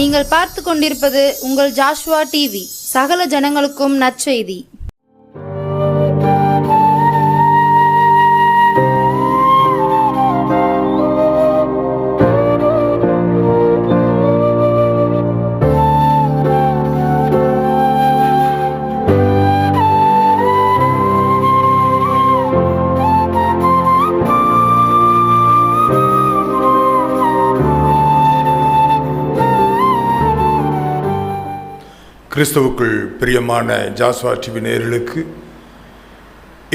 நீங்கள் பார்த்து கொண்டிருப்பது உங்கள் ஜாஷ்வா டிவி. சகல ஜனங்களுக்கும் நற்செய்தி. கிறிஸ்துவுக்குள் பிரியமான ஜாஸ்வா டிவி நேயர்களுக்கு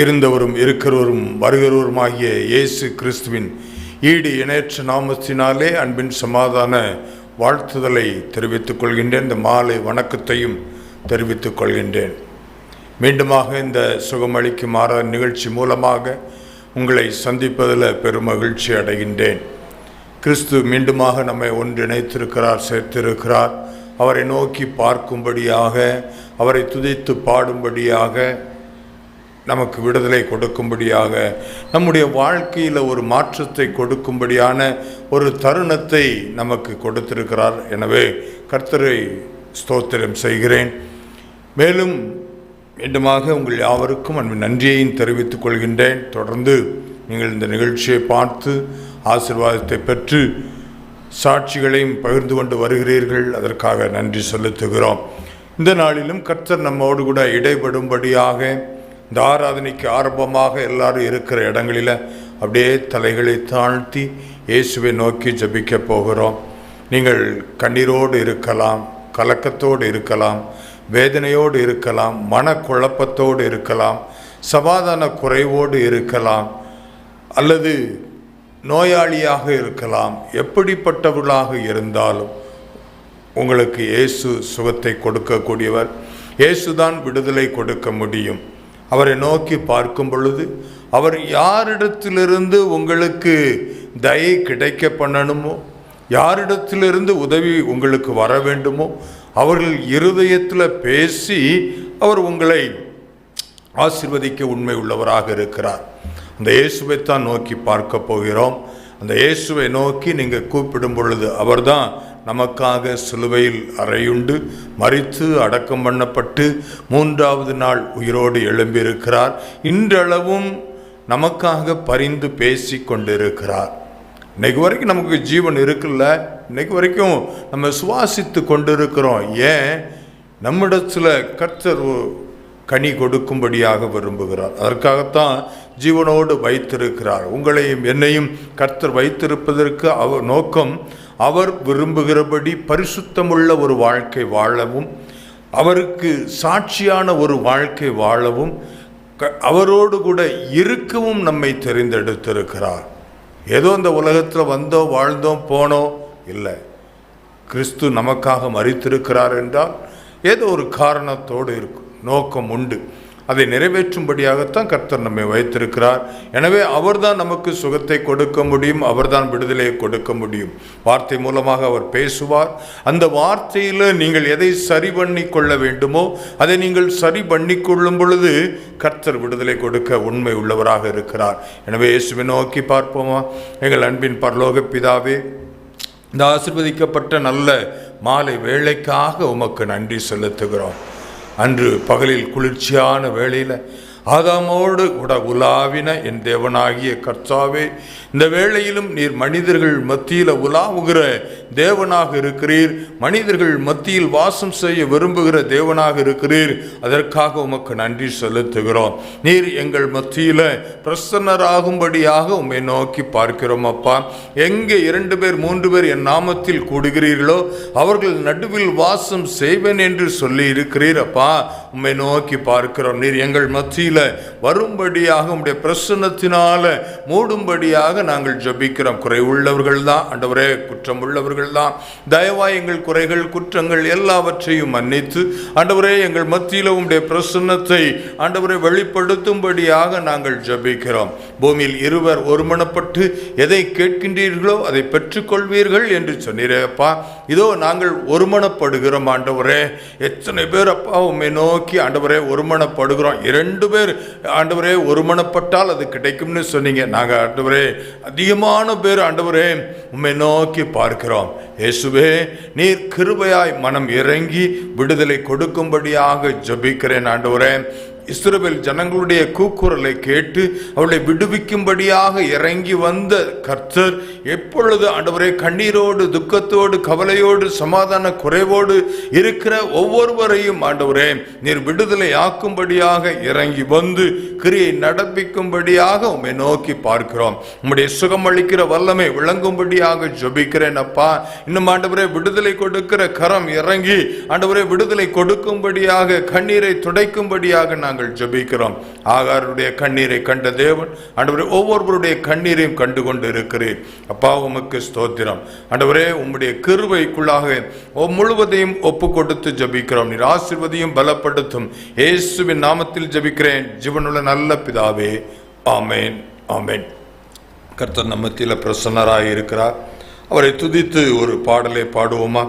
இருந்தவரும் இருக்கிறவரும் வருகிறவருமாகிய இயேசு கிறிஸ்துவின் ஈடு இணையற்ற நாமத்தினாலே அன்பின் சமாதான வாழ்த்துதலை தெரிவித்துக் கொள்கின்றேன். இந்த மாலை வணக்கத்தையும் தெரிவித்துக் கொள்கின்றேன். மீண்டுமாக இந்த சுகமளிக்கும் ஆராதனை நிகழ்ச்சி மூலமாக உங்களை சந்திப்பதில் பெருமகிழ்ச்சி அடைகின்றேன். கிறிஸ்து மீண்டுமாக நம்மை ஒன்றிணைத்திருக்கிறார், சேர்த்திருக்கிறார். அவரை நோக்கி பார்க்கும்படியாக, அவரை துதித்து பாடும்படியாக, நமக்கு விடுதலை கொடுக்கும்படியாக, நம்முடைய வாழ்க்கையில் ஒரு மாற்றத்தை கொடுக்கும்படியான ஒரு தருணத்தை நமக்கு கொடுத்திருக்கிறார். எனவே கர்த்தரை ஸ்தோத்திரம் செய்கிறேன். மேலும் மீண்டுமாக உங்கள் யாவருக்கும் அன்பின் நன்றியையும் தெரிவித்துக் கொள்கின்றேன். தொடர்ந்து நீங்கள் இந்த நிகழ்ச்சியை பார்த்து ஆசீர்வாதத்தை பெற்று சாட்சிகளையும் பகிர்ந்து கொண்டு வருகிறீர்கள். அதற்காக நன்றி செலுத்துகிறோம். இந்த நாளிலும் கர்த்தர் நம்மோடு கூட இடைபடும்படியாக இந்த ஆராதனைக்கு ஆரம்பமாக எல்லாரும் இருக்கிற இடங்களில் அப்படியே தலைகளை தாழ்த்தி இயேசுவை நோக்கி ஜெபிக்க போகிறோம். நீங்கள் கண்ணீரோடு இருக்கலாம், கலக்கத்தோடு இருக்கலாம், வேதனையோடு இருக்கலாம், மனக்குழப்பத்தோடு இருக்கலாம், சமாதான குறைவோடு இருக்கலாம், அல்லது நோயாளியாக இருக்கலாம். எப்படிப்பட்டவர்களாக இருந்தாலும் உங்களுக்கு இயேசு சுகத்தை கொடுக்கக்கூடியவர். இயேசுதான் விடுதலை கொடுக்க முடியும். அவரை நோக்கி பார்க்கும் பொழுது அவர் யாரிடத்திலிருந்து உங்களுக்கு தயை கிடைக்க பண்ணணுமோ, யாரிடத்திலிருந்து உதவி உங்களுக்கு வர வேண்டுமோ அவர்கள் இருதயத்தில் பேசி அவர் உங்களை ஆசீர்வதிக்க உண்மை உள்ளவராக இருக்கிறார். அந்த இயேசுவைத்தான் நோக்கி பார்க்க போகிறோம். அந்த இயேசுவை நோக்கி நீங்கள் கூப்பிடும் பொழுது அவர்தான் நமக்காக சிலுவையில் அறையுண்டு மரித்து அடக்கம் பண்ணப்பட்டு 3வது நாள் உயிரோடு எழும்பியிருக்கிறார். இன்றளவும் நமக்காக பரிந்து பேசி கொண்டிருக்கிறார். இன்னைக்கு வரைக்கும் நமக்கு ஜீவன் இருக்குல்ல, இன்னைக்கு வரைக்கும் நம்ம சுவாசித்து கொண்டிருக்கிறோம். ஏன்? நம்மிடத்தில் கர்த்தர் கனி கொடுக்கும்படியாக விரும்புகிறார். அதற்காகத்தான் ஜீவனோடு வைத்திருக்கிறார். உங்களையும் என்னையும் கர்த்தர் வைத்திருப்பதற்கு அவர் நோக்கம் அவர் விரும்புகிறபடி பரிசுத்தமுள்ள ஒரு வாழ்க்கை வாழவும், அவருக்கு சாட்சியான ஒரு வாழ்க்கை வாழவும், அவரோடு கூட இருக்கவும் நம்மை தெரிந்தெடுத்திருக்கிறார். ஏதோ இந்த உலகத்தில் வந்தோம், வாழ்ந்தோம், போனோம் இல்லை. கிறிஸ்து நமக்காக மரித்திருக்கிறார் என்றால் ஏதோ ஒரு காரணத்தோடு இருக்கும், நோக்கம் உண்டு. அதை நிறைவேற்றும்படியாகத்தான் கர்த்தர் நம்மை வைத்திருக்கிறார். எனவே அவர்தான் நமக்கு சுகத்தை கொடுக்க முடியும், அவர்தான் விடுதலையை கொடுக்க முடியும். வார்த்தை மூலமாக அவர் பேசுவார். அந்த வார்த்தையில் நீங்கள் எதை சரி பண்ணி கொள்ள வேண்டுமோ அதை நீங்கள் சரி பண்ணி கொள்ளும் பொழுது கர்த்தர் விடுதலை கொடுக்க உண்மை உள்ளவராக இருக்கிறார். எனவே இயேசுவை நோக்கி பார்ப்போமா? எங்கள் அன்பின் பரலோக பிதாவே, இந்த ஆசீர்வதிக்கப்பட்ட நல்ல மாலை வேளைக்காக உமக்கு நன்றி செலுத்துகிறோம். அன்று பகலில் குளிர்ச்சியான வேளையில் ஆதாமோடு கூட உலாவின என் தேவனாகிய கர்த்தாவே, இந்த வேளையிலும் நீர் மனிதர்கள் மத்தியில் உலாவுகிற தேவனாக இருக்கிறீர். மனிதர்கள் மத்தியில் வாசம் செய்ய விரும்புகிற தேவனாக இருக்கிறீர். அதற்காக உமக்கு நன்றி செலுத்துகிறோம். நீர் எங்கள் மத்தியில் பிரசன்னராகும்படியாக உம்மை நோக்கி பார்க்கிறோம். அப்பா, எங்கே 2 பேர் 3 பேர் என் நாமத்தில் கூடுகிறீர்களோ அவர்கள் நடுவில் வாசம் செய்வேன் என்று சொல்லி இருக்கிறீர். அப்பா, உம்மை நோக்கி பார்க்கிறோம். நீர் எங்கள் மத்தியில் வரும்படியாக உம்முடைய பிரசன்னத்தினால மூடும்படியாக நாங்கள் ஜெபிக்கிறோம். குறை உள்ளவர்கள் தான் ஆண்டவரே, குற்றம் உள்ளவர்கள் தான். தயவாய் எங்கள் குறைகள் குற்றங்கள் எல்லாவற்றையும் மன்னித்து ஆண்டவரே எங்கள் மத்தியில் உம்முடைய பிரசன்னத்தை ஆண்டவரை வெளிப்படுத்தும்படியாக நாங்கள் ஜெபிக்கிறோம். பூமியில் இருவர் ஒருமனப்பட்டு எதை கேட்கின்றீர்களோ அதை பெற்றுக்கொள்வீர்கள் என்று சொன்னீரேப்பா. இதோ நாங்கள் ஒருமனப்படுகிறோம் ஆண்டவரே. எத்தனை பேர் அப்பா உம்மை நோக்கி ஆண்டவரே ஒருமனப்படுகிறோம். 2 பேர் ஆண்டவரே ஒருமனப்பட்டால் அது கிடைக்கும்னு சொன்னீங்க. நாங்கள் ஆண்டவரே அதிகமான பேர் ஆண்டவரே உம்மை நோக்கி பார்க்கிறோம். இயேசுவே, நீர் கிருபையாய் மனம் இறங்கி விடுதலை கொடுக்கும்படியாக ஜெபிக்கிறேன் ஆண்டவரே. இஸ்ரவேல் ஜனங்களுடைய கூக்குரலை கேட்டு அவளை விடுவிக்கும்படியாக இறங்கி வந்த கர்த்தர் எப்பொழுது ஆண்டவரே கண்ணீரோடு துக்கத்தோடு கவலையோடு சமாதான குறைவோடு இருக்கிற ஒவ்வொருவரையும் ஆண்டவரே நீர் விடுதலை ஆக்கும்படியாக இறங்கி வந்து கிரியை நடப்பிக்கும்படியாக உம்மை நோக்கி பார்க்கிறோம். உம்முடைய சுகமளிக்கிற வல்லமை விளங்கும்படியாக ஜெபிக்கிறேன் அப்பா. இன்னும் ஆண்டவரே விடுதலை கொடுக்கிற கரம் இறங்கி ஆண்டவரே விடுதலை கொடுக்கும்படியாக கண்ணீரை துடைக்கும்படியாக நாங்கள் ஜெபிக்கிறோம். ஆகாருடைய கண்ணீரை கண்ட தேவன் ஆண்டவரே ஒவ்வொருவருடைய கண்ணீரையும் கண்டு கொண்டு இருக்கிறேன் அப்பா. உமக்கு ஸ்தோத்திரம் ஆண்டவரே. உம்முடைய கிருபைக்குள்ளாக முழுவதையும் ஒப்பு கொடுத்து ஜெபிக்கிறோம். நீர் ஆசீர்வதியும் பலப்படுத்தும் இயேசுவின் நாமத்தில் ஜெபிக்கிறேன் ஜீவனுள்ள நல்ல பிதாவே, ஆமேன், ஆமேன். கர்த்தர் நம்மத்தில பிரசன்னராய் இருக்கிறார். அவரை துதித்து ஒரு பாடலை பாடுவோமா?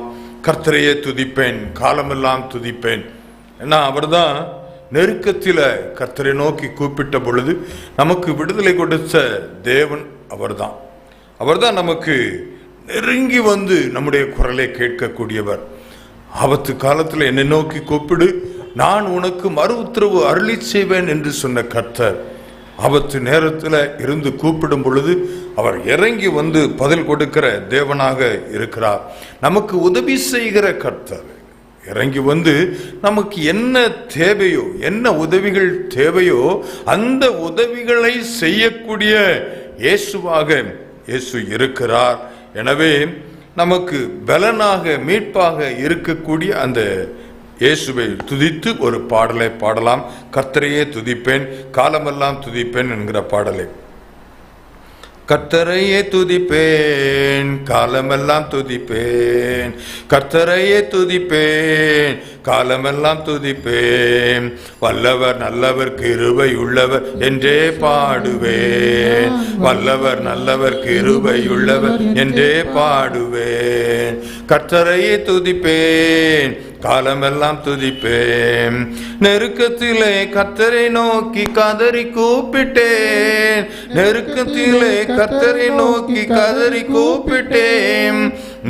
கர்த்தரையே துதிப்பேன், காலமெல்லாம் துதிப்பேன். ஏன்னா அவர்தான் நெருக்கத்தில் கர்த்தரை நோக்கி கூப்பிட்ட பொழுது நமக்கு விடுதலை கொடுத்த தேவன் அவர்தான் நமக்கு நெருங்கி வந்து நம்முடைய குரலை கேட்கக்கூடியவர். ஆபத்து காலத்தில் என்னை நோக்கி கூப்பிடு, நான் உனக்கு மறு உத்தரவு அருளி செய்வேன் என்று சொன்ன கர்த்தர் ஆபத்து நேரத்தில் இருந்து கூப்பிடும் பொழுது அவர் இறங்கி வந்து பதில் கொடுக்கிற தேவனாக இருக்கிறார். நமக்கு உதவி செய்கிற கர்த்தர் இறங்கி வந்து நமக்கு என்ன தேவையோ, என்ன உதவிகள் தேவையோ அந்த உதவிகளை செய்யக்கூடிய இயேசுவாக இயேசு இருக்கிறார். எனவே நமக்கு பலனாக மீட்பாக இருக்கக்கூடிய அந்த இயேசுவை துதித்து ஒரு பாடலை பாடலாம். கர்த்தரையே துதிப்பேன், காலமெல்லாம் துதிப்பேன் என்கிற பாடலை. கர்த்தரையே துதிப்பேன், காலமெல்லாம் துதிப்பேன். கர்த்தரையே துதிப்பேன், காலமெல்லாம் துதிப்பேன். வல்லவர் நல்லவர் கிருபை உள்ளவர் என்றே பாடுவேன். வல்லவர் நல்லவர் கிருபை உள்ளவர் என்றே பாடுவேன். கர்த்தரையே துதிப்பேன், காலமெல்லாம் துதிப்பேன். நெருக்கத்திலே கர்த்தரை நோக்கி கதறி கூப்பிட்டேன். நெருக்கத்திலே கர்த்தரை நோக்கி கதறி கூப்பிட்டேன்.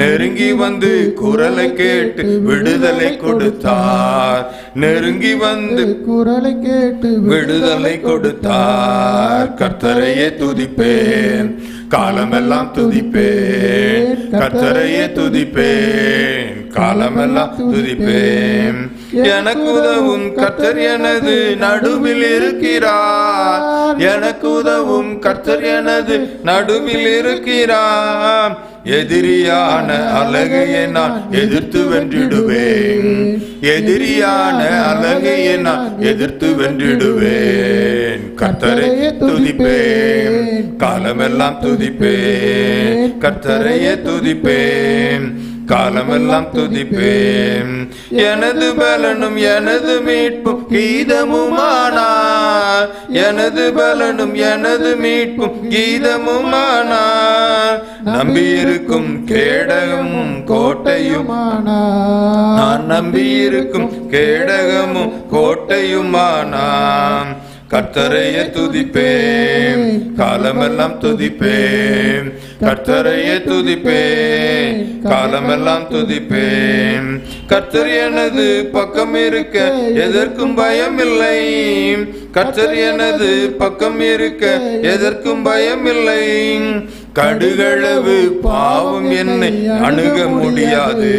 நெருங்கி வந்து குரலை கேட்டு விடுதலை கொடுத்தார். நெருங்கி வந்து குரலை கேட்டு விடுதலை கொடுத்தார். கர்த்தரையே துதிப்பேன், காலமெல்லாம் துதிப்பேன். கர்த்தரையே துதிப்பேன், காலமெல்லாம் துதிப்பேன். எனக்கு உதவும் கர்த்தர் எனது நடுவில் இருக்கிறார். எனக்கு உதவும் கர்த்தர் எனது நடுவில் இருக்கிறார். எதிரியான அழகையை நான் எதிர்த்து வென்றிடுவேன். எதிரியான அழகையை நான் எதிர்த்து வென்றிடுவேன். கர்த்தரையே துதிப்பேன், காலமெல்லாம் துதிப்பேன். கர்த்தரையே துதிப்பேன், காலமெல்லாம் துதிப்பேன். எனது பலனும் எனது மீட்பும் கீதமுமானார். எனது பலனும் எனது மீட்பும் கீதமுமானார். நம்பியிருக்கும் கேடகமும் கோட்டையுமானார். நான் நம்பியிருக்கும் கேடகமும் கோட்டையுமானார். கர்த்தரையே துதிப்பேன், காலமெல்லாம் துதிப்பேன். கர்த்தரையே துதிப்பேன், காலமெல்லாம் துதிப்பேன். கர்த்தர் எனது பக்கம் இருக்க எதற்கும் பயமில்லை. கர்த்தர் எனது பக்கம் இருக்க எதற்கும் பயமில்லை. கடுகளவு பாவம் என்னை அணுக முடியாது.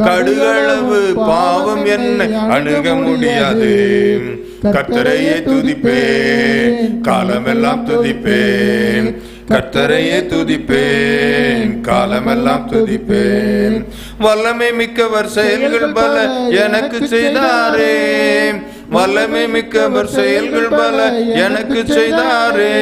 கடுகளவு பாவம் என்னை அணுக முடியாது. கர்த்தரையே துதிப்பேன், காலமெல்லாம் துதிப்பேன். கர்த்தரையே துதிப்பேன், காலமெல்லாம் துதிப்பேன். வல்லமை மிக்கவர் செயல்கள் பல எனக்கு செய்தாரே. வல்லமை மிக்கவர் செயல்கள் பல எனக்கு செய்தாரே.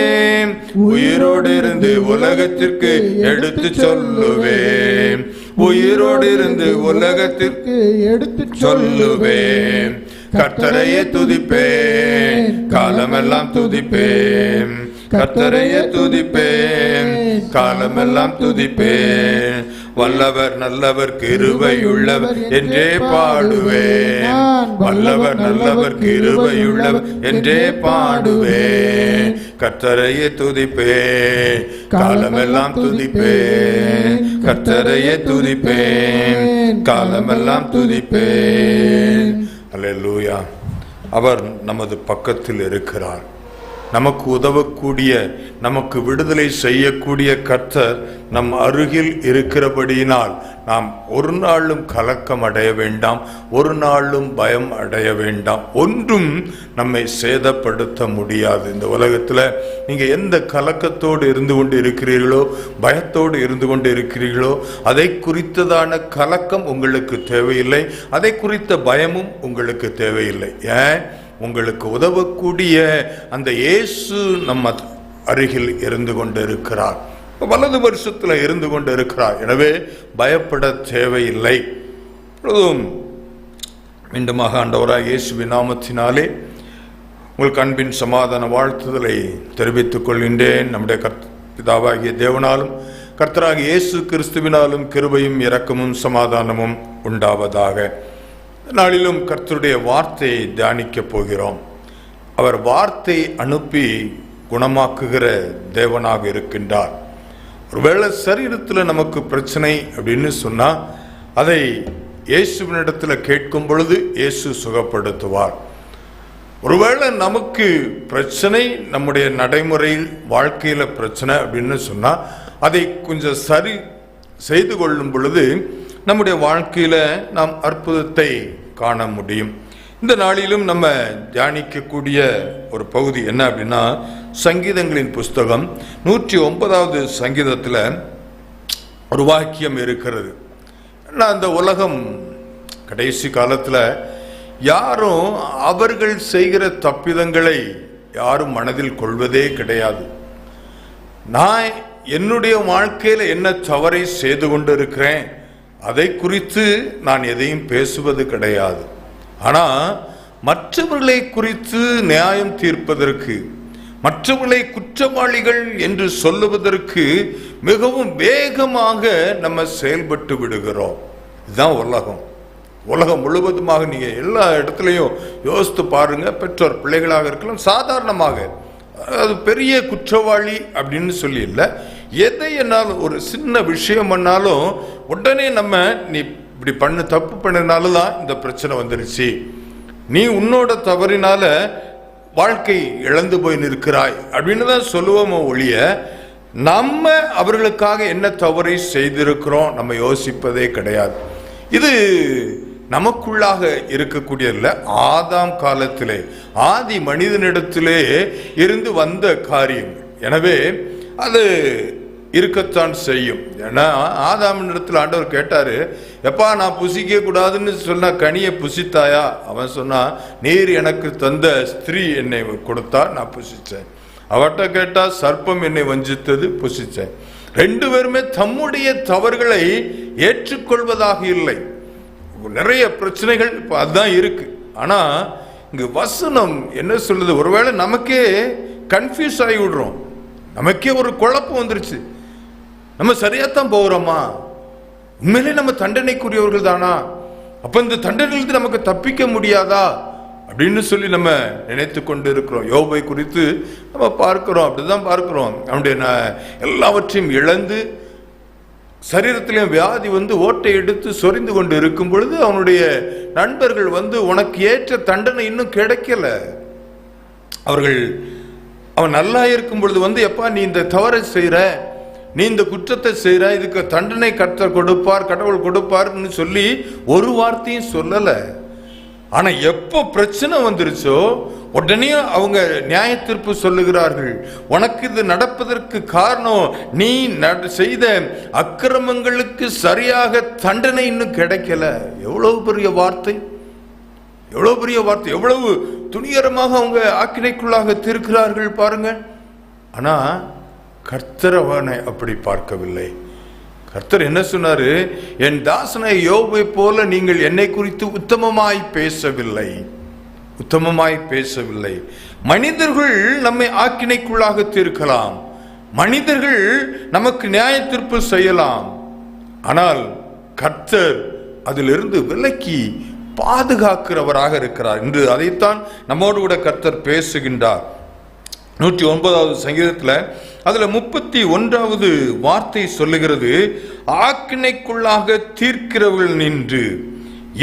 உயிரோடு இருந்து உலகத்திற்கு எடுத்து சொல்லுவேன். உயிரோடு இருந்து உலகத்திற்கு எடுத்து சொல்லுவேன். கர்த்தரையே துதிப்பேன், காலமெல்லாம் துதிப்பேன். கர்த்தரையே துதிப்பேன், காலமெல்லாம் துதிப்பேன். வல்லவர் நல்லவர் கிருபையுள்ளவர் என்றே பாடுவேன். வல்லவர் நல்லவர் கிருபையுள்ளவர் என்றே பாடுவேன். கர்த்தரையே துதிப்பேன், காலமெல்லாம் துதிப்பேன். கர்த்தரையே துதிப்பேன், காலமெல்லாம் துதிப்பேன். அல்லேலூயா. அவர் நமது பக்கத்தில் இருக்கிறார். நமக்கு உதவக்கூடிய, நமக்கு விடுதலை செய்யக்கூடிய கர்த்தர் நம் அருகில் இருக்கிறபடியினால் நாம் ஒரு நாளும் கலக்கம் அடைய வேண்டாம், ஒரு நாளும் பயம் அடைய வேண்டாம். ஒன்றும் நம்மை சேதப்படுத்த முடியாது. இந்த உலகத்தில் நீங்கள் எந்த கலக்கத்தோடு இருந்து கொண்டு இருக்கிறீர்களோ, பயத்தோடு இருந்து கொண்டு இருக்கிறீர்களோ, அதை குறித்ததான கலக்கம் உங்களுக்கு தேவையில்லை, அதை குறித்த பயமும் உங்களுக்கு தேவையில்லை. ஏன்? உங்களுக்கு உதவக்கூடிய அந்த இயேசு நம்ம அருகில் இருந்து கொண்டு இருக்கிறார், வலது வருஷத்தில் இருந்து கொண்டு இருக்கிறார். எனவே பயப்பட தேவையில்லை. மீண்டுமாக ஆண்டவராக இயேசுவின் நாமத்தினாலே உங்களுக்கு அன்பின் சமாதான வாழ்த்துதலை தெரிவித்துக் கொள்கின்றேன். நம்முடைய பிதாவாகிய தேவனாலும் கர்த்தராகிய இயேசு கிறிஸ்துவினாலும் கிருபையும் இரக்கமும் சமாதானமும் உண்டாவதாக. நாளிலும் கர்த்தருடைய வார்த்தையை தியானிக்கப் போகிறோம். அவர் வார்த்தை அனுப்பி குணமாக்குகிற தேவனாக இருக்கின்றார். ஒருவேளை சரீரத்தில் நமக்கு பிரச்சனை அப்படின்னு சொன்னால் அதை இயேசுவினிடத்தில் கேட்கும் பொழுது இயேசு சுகப்படுத்துவார். ஒருவேளை நமக்கு பிரச்சனை, நம்முடைய நடைமுறையில் வாழ்க்கையில் பிரச்சனை அப்படின்னு சொன்னால் அதை கொஞ்சம் சரி செய்து கொள்ளும் பொழுது நம்முடைய வாழ்க்கையில் நாம் அற்புதத்தை காண முடியும். இந்த நாளிலும் நம்ம தியானிக்கக்கூடிய ஒரு பகுதி என்ன அப்படின்னா, சங்கீதங்களின் புஸ்தகம் 109வது சங்கீதத்தில் ஒரு வாக்கியம் இருக்கிறது. அந்த உலகம் கடைசி காலத்தில் யாரும் அவர்கள் செய்கிற தப்பிதங்களை யாரும் மனதில் கொள்வதே கிடையாது. நான் என்னுடைய வாழ்க்கையில் என்ன தவறை செய்து கொண்டு இருக்கிறேன், அதை குறித்து நான் எதையும் பேசுவது கிடையாது. ஆனால் மற்றவர்களை குறித்து நியாயம் தீர்ப்பதற்கு, மற்றவர்களை குற்றவாளிகள் என்று சொல்லுவதற்கு மிகவும் வேகமாக நம்ம செயல்பட்டு விடுகிறோம். இதுதான் உலகம் முழுவதுமாக நீங்கள் எல்லா இடத்துலையும் யோசித்து பாருங்க. பெற்றோர் பிள்ளைகளாக இருக்கலாம், சாதாரணமாக அது பெரிய குற்றவாளி அப்படின்னு சொல்லி இல்லை, எதை என்னாலும் ஒரு சின்ன விஷயம் பண்ணாலும் உடனே நம்ம நீ இப்படி தப்பு பண்ணினாலும் தான் இந்த பிரச்சனை வந்துருச்சு, நீ உன்னோட தவறினால வாழ்க்கை இழந்து போய் நிற்கிறாய் அப்படின்னு தான் சொல்லுவோமோ ஒழிய நம்ம அவர்களுக்காக என்ன தவறை செய்திருக்கிறோம் நம்ம யோசிப்பதே கிடையாது. இது நமக்குள்ளாக இருக்கக்கூடியதில்ல, ஆதாம் காலத்திலே ஆதி மனிதனிடத்திலே இருந்து வந்த காரியம். எனவே அது இருக்கத்தான் செய்யும். ஏன்னா ஆதாமினிடத்தில் ஆண்டவர் கேட்டாரு, எப்பா நான் புசிக்க கூடாதுன்னு சொன்னா கனியை புசித்தாயா? அவன் சொன்னா, நீர் எனக்கு தந்த ஸ்திரீ என்னை கொடுத்தா நான் புசிச்சேன். அவட்ட கேட்டா, சர்ப்பம் என்னை வஞ்சித்தது, புசிச்சேன். ரெண்டு பேருமே தம்முடைய தவறுகளை ஏற்றுக்கொள்வதாக இல்லை. நிறைய பிரச்சனைகள் இப்போ அதுதான் இருக்கு. ஆனா இங்கு வசனம் என்ன சொல்லுது? ஒருவேளை நமக்கே கன்ஃபியூஸ் ஆகி விடுறோம், நமக்கே ஒரு குழப்பம் வந்துருச்சு. நம்ம சரியாத்தான் போகிறோமா? உண்மையிலே நம்ம தண்டனைக்குரியவர்கள் தானா? அப்ப இந்த தண்டனையிலிருந்து நமக்கு தப்பிக்க முடியாதா அப்படின்னு சொல்லி நம்ம நினைத்து கொண்டு இருக்கிறோம். யோபை குறித்து நம்ம பார்க்கிறோம், அப்படிதான் பார்க்கிறோம். அவனுடைய எல்லாவற்றையும் இழந்து சரீரத்திலையும் வியாதி வந்து ஓட்டை எடுத்து சொரிந்து கொண்டு இருக்கும் பொழுது அவனுடைய நண்பர்கள் வந்து, உனக்கு ஏற்ற தண்டனை இன்னும் கிடைக்கல. அவன் நல்லா இருக்கும் பொழுது வந்து, எப்பா நீ இந்த தவறை செய்யற, நீ இந்த குற்றத்தை செய்யற, இதுக்கு தண்டனை கர்த்தர் கொடுப்பார், கடவுள் கொடுப்பார்னு சொல்லி ஒரு வார்த்தையும் சொல்லல. ஆனா எப்போ பிரச்சனை வந்துருச்சோ உடனே அவங்க நியாய தீர்ப்பு சொல்லுகிறார்கள். உனக்கு இது நடப்பதற்கு காரணம் நீ செய்த அக்கிரமங்களுக்கு சரியாக தண்டனை இன்னும் கிடைக்கல. எவ்வளவு பெரிய வார்த்தை, எவ்வளவு பெரிய வார்த்தை, எவ்வளவு துணிகரமாக அவங்க ஆக்கினைக்குள்ளாக தீர்க்கிறார்கள் பாருங்க. ஆனா கர்த்தர் அவனை அப்படி பார்க்கவில்லை. கர்த்தர் என்ன சொன்னாரு? என் தாசனை யோபை போல நீங்கள் என்னை குறித்து உத்தமமாய் பேசவில்லை, உத்தமமாய் பேசவில்லை. மனிதர்கள் நம்மை ஆக்கினைக்குள்ளாக தீர்க்கலாம், மனிதர்கள் நமக்கு நியாய தீர்ப்பு செய்யலாம். ஆனால் கர்த்தர் அதிலிருந்து விலக்கி பாதுகாக்கிறவராக இருக்கிறார். இன்று அதைத்தான் நம்மோடு கூட கர்த்தர் பேசுகின்றார். 109வது சங்கீதத்தில் அதுல 31வது வார்த்தை சொல்லுகிறது, ஆக்கினைக்குள்ளாக தீர்க்கிறவர்கள் நின்று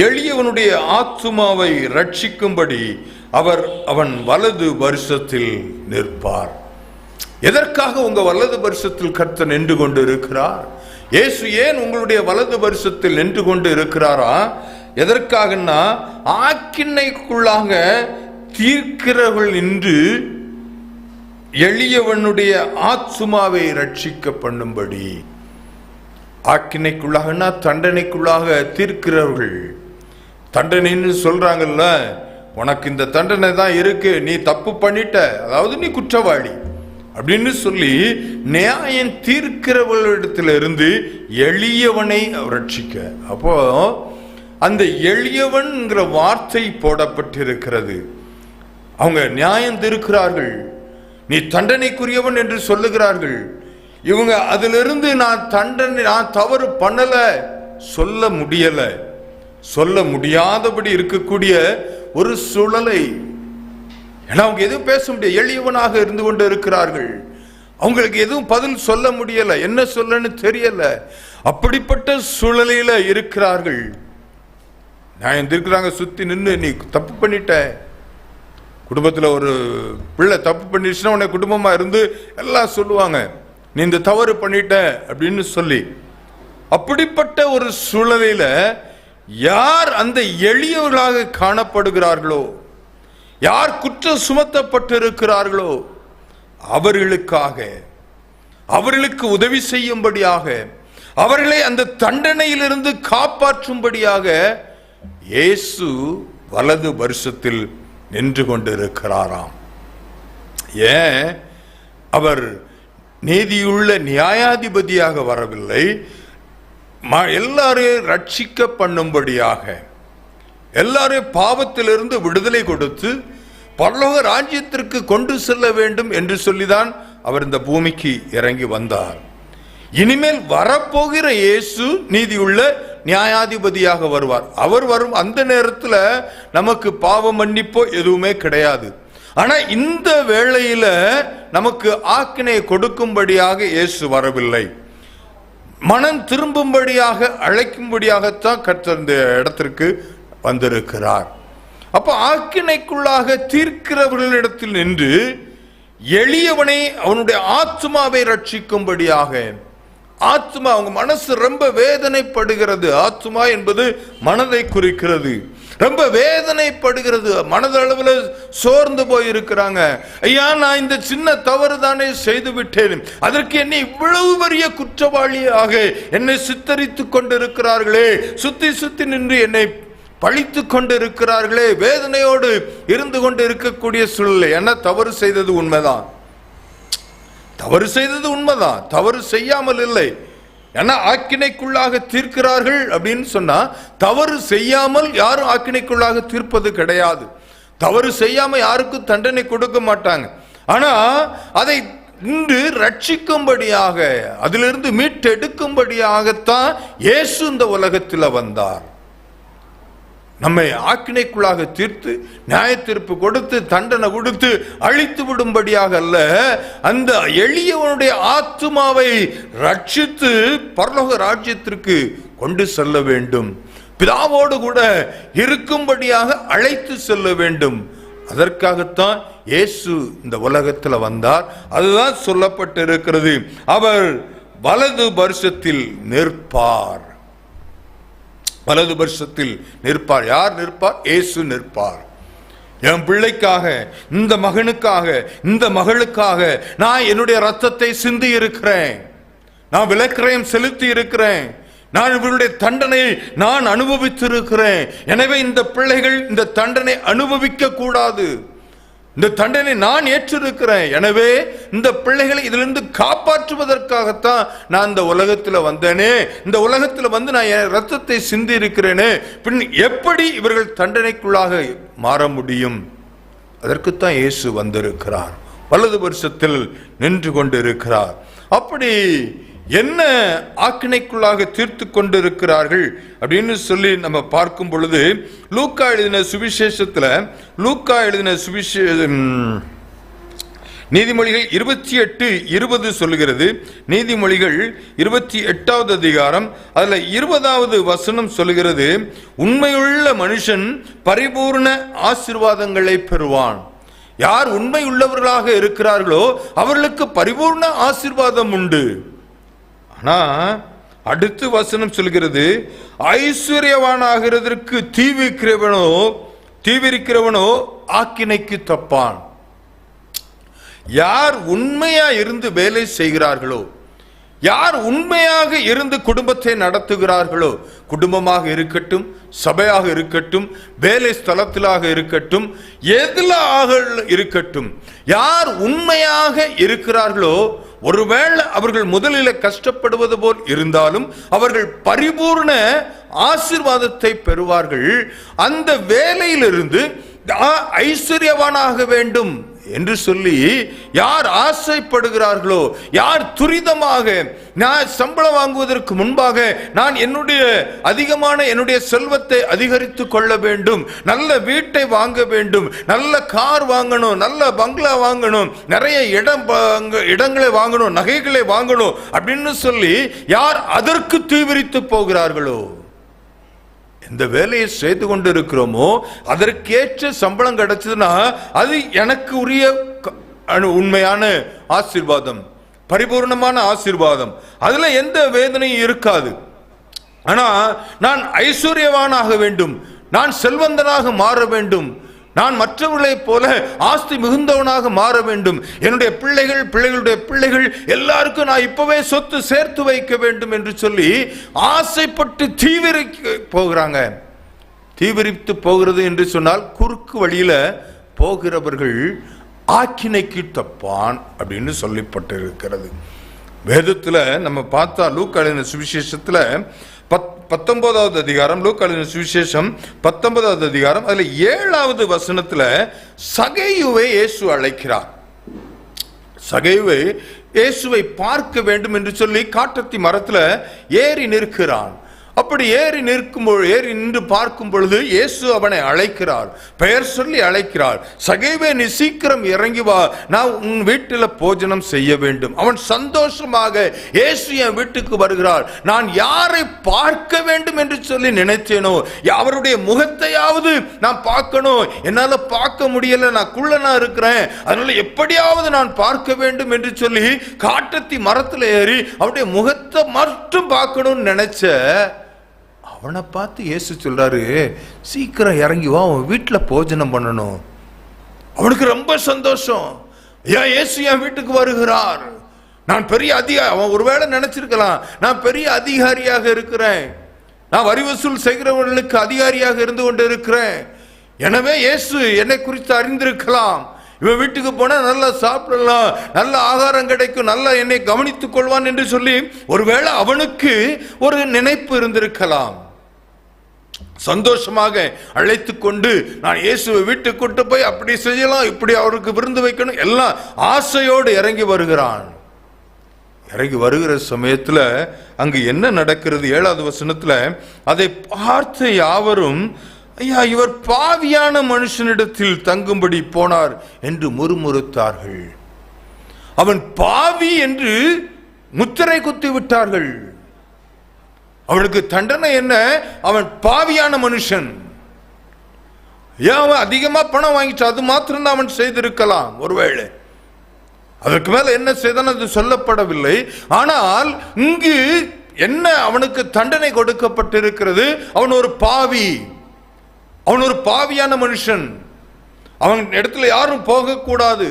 எளியவனுடைய ஆத்துமாவை ரட்சிக்கும்படி அவன் வலது வருஷத்தில் நிற்பார். எதற்காக உங்க வலது வருஷத்தில் கர்த்தர் நின்று கொண்டு இருக்கிறார்? இயேசு ஏன் உங்களுடைய வலது வருஷத்தில் நின்று கொண்டு இருக்கிறாரா? எதற்காகன்னா, ஆக்கினைக்குள்ளாக தீர்க்கிறவர்கள் நின்று எளியவனுடைய ஆத்துமாவை ரட்சிக்க பண்ணும்படி. ஆக்கினைக்குள்ளாகனா தண்டனைக்குள்ளாக தீர்க்கிறவர்கள். தண்டனைன்னு சொல்றாங்கல்ல, உனக்கு இந்த தண்டனை தான் இருக்கு, நீ தப்பு பண்ணிட்ட, அதாவது நீ குற்றவாளி அப்படின்னு சொல்லி நியாயம் தீர்க்கிறவர்களிடத்திலிருந்து எளியவனை ரட்சிக்க. அப்போ அந்த எளியவன்கிற வார்த்தை போடப்பட்டிருக்கிறது. அவங்க நியாயம் தீர்க்கிறார்கள், நீ தண்டனைக்குரியவன் என்று சொல்லுகிறார்கள். இவங்க அதிலிருந்து நான் தவறு பண்ணல சொல்ல முடியாதபடி இருக்கக்கூடிய ஒரு சூழலை, ஏன்னா அவங்க எதுவும் பேச முடியாது, எளியவனாக இருந்து கொண்டு இருக்கிறார்கள். அவங்களுக்கு எதுவும் பதில் சொல்ல முடியல, என்ன சொல்லன்னு தெரியல. அப்படிப்பட்ட சூழலில இருக்கிறார்கள். நியாயம் இருக்கிறாங்க, சுத்தி நின்று நீ தப்பு பண்ணிட்ட. குடும்பத்தில் ஒரு பிள்ளை தப்பு பண்ணிடுச்சுன்னா உன்னை குடும்பமா இருந்து எல்லாம் சொல்லுவாங்க, நீ இந்த தவறு பண்ணிட்ட அப்படின்னு சொல்லி. அப்படிப்பட்ட ஒரு சூழலில யார் அந்த எளியவர்களாக காணப்படுகிறார்களோ, யார் குற்றம் சுமத்தப்பட்டிருக்கிறார்களோ அவர்களுக்கு உதவி செய்யும்படியாக, அவர்களை அந்த தண்டனையிலிருந்து காப்பாற்றும்படியாக இயேசு வலது வருஷத்தில் நின்று கொண்டிருக்கிறாராம். ஏன் அவர் நீதியுள்ள நியாயாதிபதியாக வரவில்லை, எல்லாரையும் ரட்சிக்க பண்ணும்படியாக, எல்லாரையும் பாவத்திலிருந்து விடுதலை கொடுத்து பரலோக ராஜ்யத்திற்கு கொண்டு செல்ல வேண்டும் என்று சொல்லிதான் அவர் இந்த பூமிக்கு இறங்கி வந்தார். இனிமேல் வரப்போகிற இயேசு நீதியுள்ள நியாயாதிபதியாக வருவார். அவர் வரும் அந்த நேரத்தில் நமக்கு பாவ மன்னிப்போ எதுவுமே கிடையாது. ஆனா இந்த வேளையில நமக்கு ஆக்கினை கொடுக்கும்படியாக இயேசு வரவில்லை, மனம் திரும்பும்படியாக அழைக்கும்படியாகத்தான் கர்த்தர் இந்த இடத்திற்கு வந்திருக்கிறார். அப்ப ஆக்கினைக்குள்ளாக தீர்க்கிறவர்களிடத்தில் நின்று எளியவனை அவனுடைய ஆத்மாவை ரட்சிக்கும்படியாக. ஆத்மா, அவங்க மனசு ரொம்ப வேதனைப்படுகிறது. ஆத்மா என்பது மனதை குறிக்கிறது. ரொம்ப வேதனைப்படுகிறது, மனதளவில் சோர்ந்து போயிருக்கிறாங்க. ஐயா, நான் இந்த சின்ன தவறு தானே செய்து விட்டேன், அதற்கு என்னை இவ்வளவு பெரிய குற்றவாளியாக என்னை சித்தரித்து கொண்டிருக்கிறார்களே, சுத்தி நின்று என்னை பழித்து கொண்டு இருக்கிறார்களே, வேதனையோடு இருந்து கொண்டு இருக்கக்கூடிய சூழ்நிலை. என்ன, தவறு செய்தது உண்மைதான், தவறு செய்யாமல் இல்லை. ஏன்னா ஆக்கினைக்குள்ளாக தீர்க்கிறார்கள் அப்படின்னு சொன்னா, தவறு செய்யாமல் யாரும் ஆக்கினைக்குள்ளாக தீர்ப்பது கிடையாது. தவறு செய்யாம யாருக்கும் தண்டனை கொடுக்க மாட்டாங்க. ஆனா அதை இன்று ரட்சிக்கும்படியாக, அதிலிருந்து மீட்டெடுக்கும்படியாகத்தான் இயேசு இந்த உலகத்தில் வந்தார். நம்மை ஆக்கினைக்குள்ளாக தீர்த்து நியாய தீர்ப்பு கொடுத்து தண்டனை கொடுத்து அழித்து விடும்படியாக அல்ல, அந்த எளியவனுடைய ஆத்துமாவை ரட்சித்து பரலோக ராஜ்யத்திற்கு கொண்டு செல்ல வேண்டும், பிதாவோடு கூட இருக்கும்படியாக அழைத்து செல்ல வேண்டும். அதற்காகத்தான் இயேசு இந்த உலகத்தில் வந்தார். அதுதான் சொல்லப்பட்டிருக்கிறது, அவர் வலது வருஷத்தில் நிற்பார். வலது வருஷத்தில் நிற்பார். யார் நிற்பார்? இயேசு நிற்பார். என் பிள்ளைக்காக, இந்த மகனுக்காக, இந்த மகளுக்காக நான் என்னுடைய ரத்தத்தை சிந்தி இருக்கிறேன், நான் விலைக்கிரயம் செலுத்தி இருக்கிறேன், நான் இவருடைய தண்டனையை நான் அனுபவித்திருக்கிறேன். எனவே இந்த பிள்ளைகள் இந்த தண்டனை அனுபவிக்க கூடாது, இந்த தண்டனை நான் ஏற்றிருக்கிறேன். எனவே இந்த பிள்ளைகளை இதிலிருந்து காப்பாற்றுவதற்காகத்தான் நான் இந்த உலகத்தில் வந்தேனே, இந்த உலகத்தில் வந்து நான் என் ரத்தத்தை சிந்தி இருக்கிறேனே, பின் எப்படி இவர்கள் தண்டனைக்குள்ளாக மாற முடியும்? அதற்குத்தான் இயேசு வந்திருக்கிறார், வலது வருஷத்தில் நின்று கொண்டிருக்கிறார். அப்படி என்ன ஆக்கினைக்குள்ளாக தீர்த்து கொண்டிருக்கிறார்கள் அப்படின்னு சொல்லி நம்ம பார்க்கும் பொழுது, லூக்கா எழுதின சுவிசேஷம் நீதிமொழிகள் 28:20 சொல்லுகிறது. நீதிமொழிகள் 28வது அதிகாரம் அதுல 20வது வசனம் சொல்லுகிறது, உண்மையுள்ள மனுஷன் பரிபூர்ண ஆசீர்வாதங்களை பெறுவான். யார் உண்மை உள்ளவர்களாக இருக்கிறார்களோ அவர்களுக்கு பரிபூர்ண ஆசீர்வாதம் உண்டு. ஆனா அடுத்து வசனம் சொல்கிறது, ஐஸ்வர்யவானாகிறதற்கு தீவிரிக்கிறவனோ ஆக்கினைக்கு தப்பான். யார் உண்மையா இருந்து வேலை செய்கிறார்களோ, யார் உண்மையாக இருந்து குடும்பத்தை நடத்துகிறார்களோ, குடும்பமாக இருக்கட்டும், சபையாக இருக்கட்டும், வேலை ஸ்தலத்திலாக இருக்கட்டும், எதிலாக இருக்கட்டும், யார் உண்மையாக இருக்கிறார்களோ, ஒருவேளை அவர்கள் முதலில் கஷ்டப்படுவது போல் இருந்தாலும் அவர்கள் பரிபூர்ண ஆசீர்வாதத்தை பெறுவார்கள். அந்த வேலையிலிருந்து ஐஸ்வர்யவானாக வேண்டும் என்று சொல்லி யார் ஆசைப்படுகிறார்களோ, யார் துரிதமாக நான் சம்பளம் வாங்குவதற்கு முன்பாக நான் என்னுடைய செல்வத்தை அதிகரித்து கொள்ள வேண்டும், நல்ல வீட்டை வாங்க வேண்டும், நல்ல கார் வாங்கணும், நல்ல பங்களா வாங்கணும், நிறைய இடங்களை வாங்கணும், நகைகளை வாங்கணும் அப்படின்னு சொல்லி யார் அதற்கு தீவிரித்து போகிறார்களோ, இந்த வேலையை செய்து கொண்டு இருக்கிறோமோ அதற்கேற்ற சம்பளம் கிடைச்சதுன்னா அது எனக்கு உரிய உண்மையான ஆசீர்வாதம், பரிபூர்ணமான ஆசீர்வாதம், அதுல எந்த வேதனையும் இருக்காது. ஆனா நான் ஐஸ்வர்யவானாக வேண்டும், நான் செல்வந்தனாக மாற வேண்டும், நான் மற்றவர்களைப் போல ஆஸ்தி மிகுந்தவனாக மாற வேண்டும், என்னுடைய பிள்ளைகளுடைய பிள்ளைகள் எல்லாருக்கும் நான் இப்பவே சொத்து சேர்த்து வைக்க வேண்டும் என்று சொல்லி ஆசைப்பட்டு தீவிரித்து போகிறது என்று சொன்னால் குறுக்கு வழியில போகிறவர்கள் ஆக்கினைக்கு தப்பான் அப்படின்னு சொல்லப்பட்டிருக்கிறது. வேதத்துல நம்ம பார்த்தா லூக்கா எழுதின சுவிசேஷத்துல 19வது அதிகாரம், லூக்கா எழுதின சுவிசேஷம் 19வது அதிகாரம் அதுல 7வது வசனத்துல சகேயுவை இயேசு அழைக்கிறார். சகேயுவை இயேசுவை பார்க்க வேண்டும் என்று சொல்லி காட்டத்தி மரத்துல ஏறி நிற்கிறான். அப்படி ஏறி நின்று பார்க்கும் பொழுது இயேசு அவனை அழைக்கிறார், பெயர் சொல்லி அழைக்கிறார். சகேவே, நீ சீக்கிரம் இறங்கி வா, நான் உன் வீட்டில் போஜனம் செய்ய வேண்டும். அவன் சந்தோஷமாக இயேசு என் வீட்டுக்கு வருகிறார், நான் யாரை பார்க்க வேண்டும் என்று சொல்லி நினைத்தேனோ அவருடைய முகத்தையாவது நான் பார்க்கணும், என்னால பார்க்க முடியல, நான் குள்ளனா இருக்கிறேன், அதனால எப்படியாவது நான் பார்க்க வேண்டும் என்று சொல்லி காட்டத்தி மரத்தில் ஏறி அவருடைய முகத்தை மட்டும் பார்க்கணும்னு நினைச்ச அவனை பார்த்து இயேசு சொல்றாரு, சீக்கிரம் இறங்கி வா, அவன் வீட்டில் போஜனம் பண்ணணும். அவனுக்கு ரொம்ப சந்தோஷம், ஏன் இயேசு என் வீட்டுக்கு வருகிறார், நான் பெரிய அவன் ஒருவேளை நினைச்சிருக்கலாம், நான் பெரிய அதிகாரியாக இருக்கிறேன், நான் வரி வசூல் செய்கிறவர்களுக்கு அதிகாரியாக இருந்து கொண்டு இருக்கிறேன், எனவே இயேசு என்னை குறித்து அறிந்திருக்கலாம், இவன் வீட்டுக்கு போனா நல்லா சாப்பிடலாம், நல்ல ஆகாரம் கிடைக்கும், நல்லா என்னை கவனித்துக் கொள்வான் என்று சொல்லி ஒருவேளை அவனுக்கு ஒரு நினைப்பு இருந்திருக்கலாம். சந்தோஷமாக அழைத்து கொண்டு நான் இயேசுவை வீட்டுக்கு கொண்டு போய் அப்படி செய்யலாம், இப்படி அவருக்கு விருந்து வைக்கணும், எல்லாம் ஆசையோடு இறங்கி வருகிறான். இறங்கி வருகிற சமயத்துல அங்கு என்ன நடக்கிறது? 7வது வசனத்துல, அதை பார்த்து யாவரும், ஐயா, இவர் பாவியான மனுஷனிடத்தில் தங்கும்படி போனார் என்று முறுமுறுத்தார்கள். அவன் பாவி என்று முத்திரை குத்தி விட்டார்கள். அவனுக்கு தண்டனை என்ன? அவன் பாவியான மனுஷன். ஏன் அவன் அதிகமா பணம் வாங்கிட்டு அது மாத்திரம் அவன் செய்திருக்கலாம், ஒருவேளை அதற்கு மேல என்ன செய்தான் அது சொல்லப்படவில்லை. ஆனால் இங்கு என்ன அவனுக்கு தண்டனை கொடுக்கப்பட்டிருக்கிறது? அவன் ஒரு பாவி, அவன் ஒரு பாவியான மனுஷன். அவன் இடத்துல யாரும் போகக்கூடாது,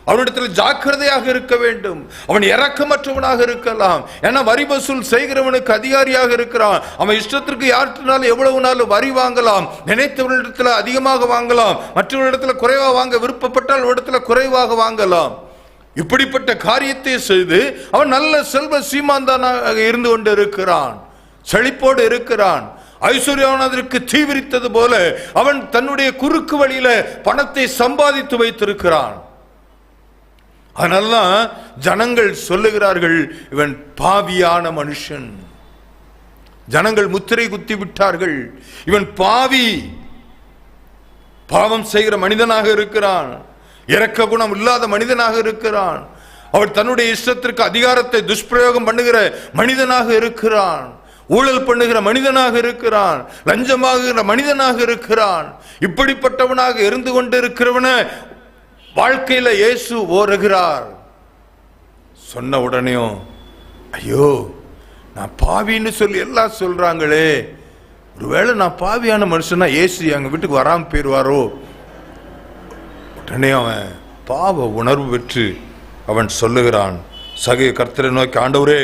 அவனிடத்துல ஜாக்கிரதையாக இருக்க வேண்டும். அவன் இரக்கமற்றவனாக இருக்கலாம், ஏன்னா வரி வசூல் செய்கிறவனுக்கு அதிகாரியாக இருக்கிறான். அவன் இஷ்டத்திற்கு யார்கிட்டனாலும் எவ்வளவு நாள் வரி வாங்கலாம், நினைத்தவர்களிடத்துல அதிகமாக வாங்கலாம், மற்றவர்களிடத்துல குறைவாக வாங்க விருப்பப்பட்டால் இடத்துல குறைவாக வாங்கலாம். இப்படிப்பட்ட காரியத்தை செய்து அவன் நல்ல செல்வ சீமாந்தானாக இருந்து கொண்டு இருக்கிறான், செழிப்போடு இருக்கிறான். ஐஸ்வர்யானதற்கு தீவிரித்தது போல அவன் தன்னுடைய குறுக்கு வழியில பணத்தை சம்பாதித்து வைத்திருக்கிறான். அதனாலதான் ஜனங்கள் சொல்லுகிறார்கள், இவன் பாவியான மனுஷன். ஜனங்கள் முத்திரை குத்தி விட்டார்கள். இவன் பாவி, பாவம் செய்கிற மனிதனாக இருக்கிறான், இரக்க குணம் இல்லாத மனிதனாக இருக்கிறான், அவர் தன்னுடைய இஷ்டத்திற்கு அதிகாரத்தை துஷ்பிரயோகம் பண்ணுகிற மனிதனாக இருக்கிறான், ஊழல் பண்ணுகிற மனிதனாக இருக்கிறான், லஞ்சமாகுகிற மனிதனாக இருக்கிறான். இப்படிப்பட்டவனாக இருந்து கொண்டு இருக்கிறவன வாழ்க்கையில இயேசு ஓருகிறார். சொன்ன உடனேயும், ஐயோ நான் பாவின்னு சொல்லி எல்லாம் சொல்றாங்களே, ஒருவேளை நான் பாவியான மனுஷனா இயேசு எங்க வீட்டுக்கு வராம போயிருவாரோ. உடனே அவன் பாவ உணர்வு பெற்று அவன் சொல்லுகிறான், சகை கர்த்தரை நோக்கி, ஆண்டவரே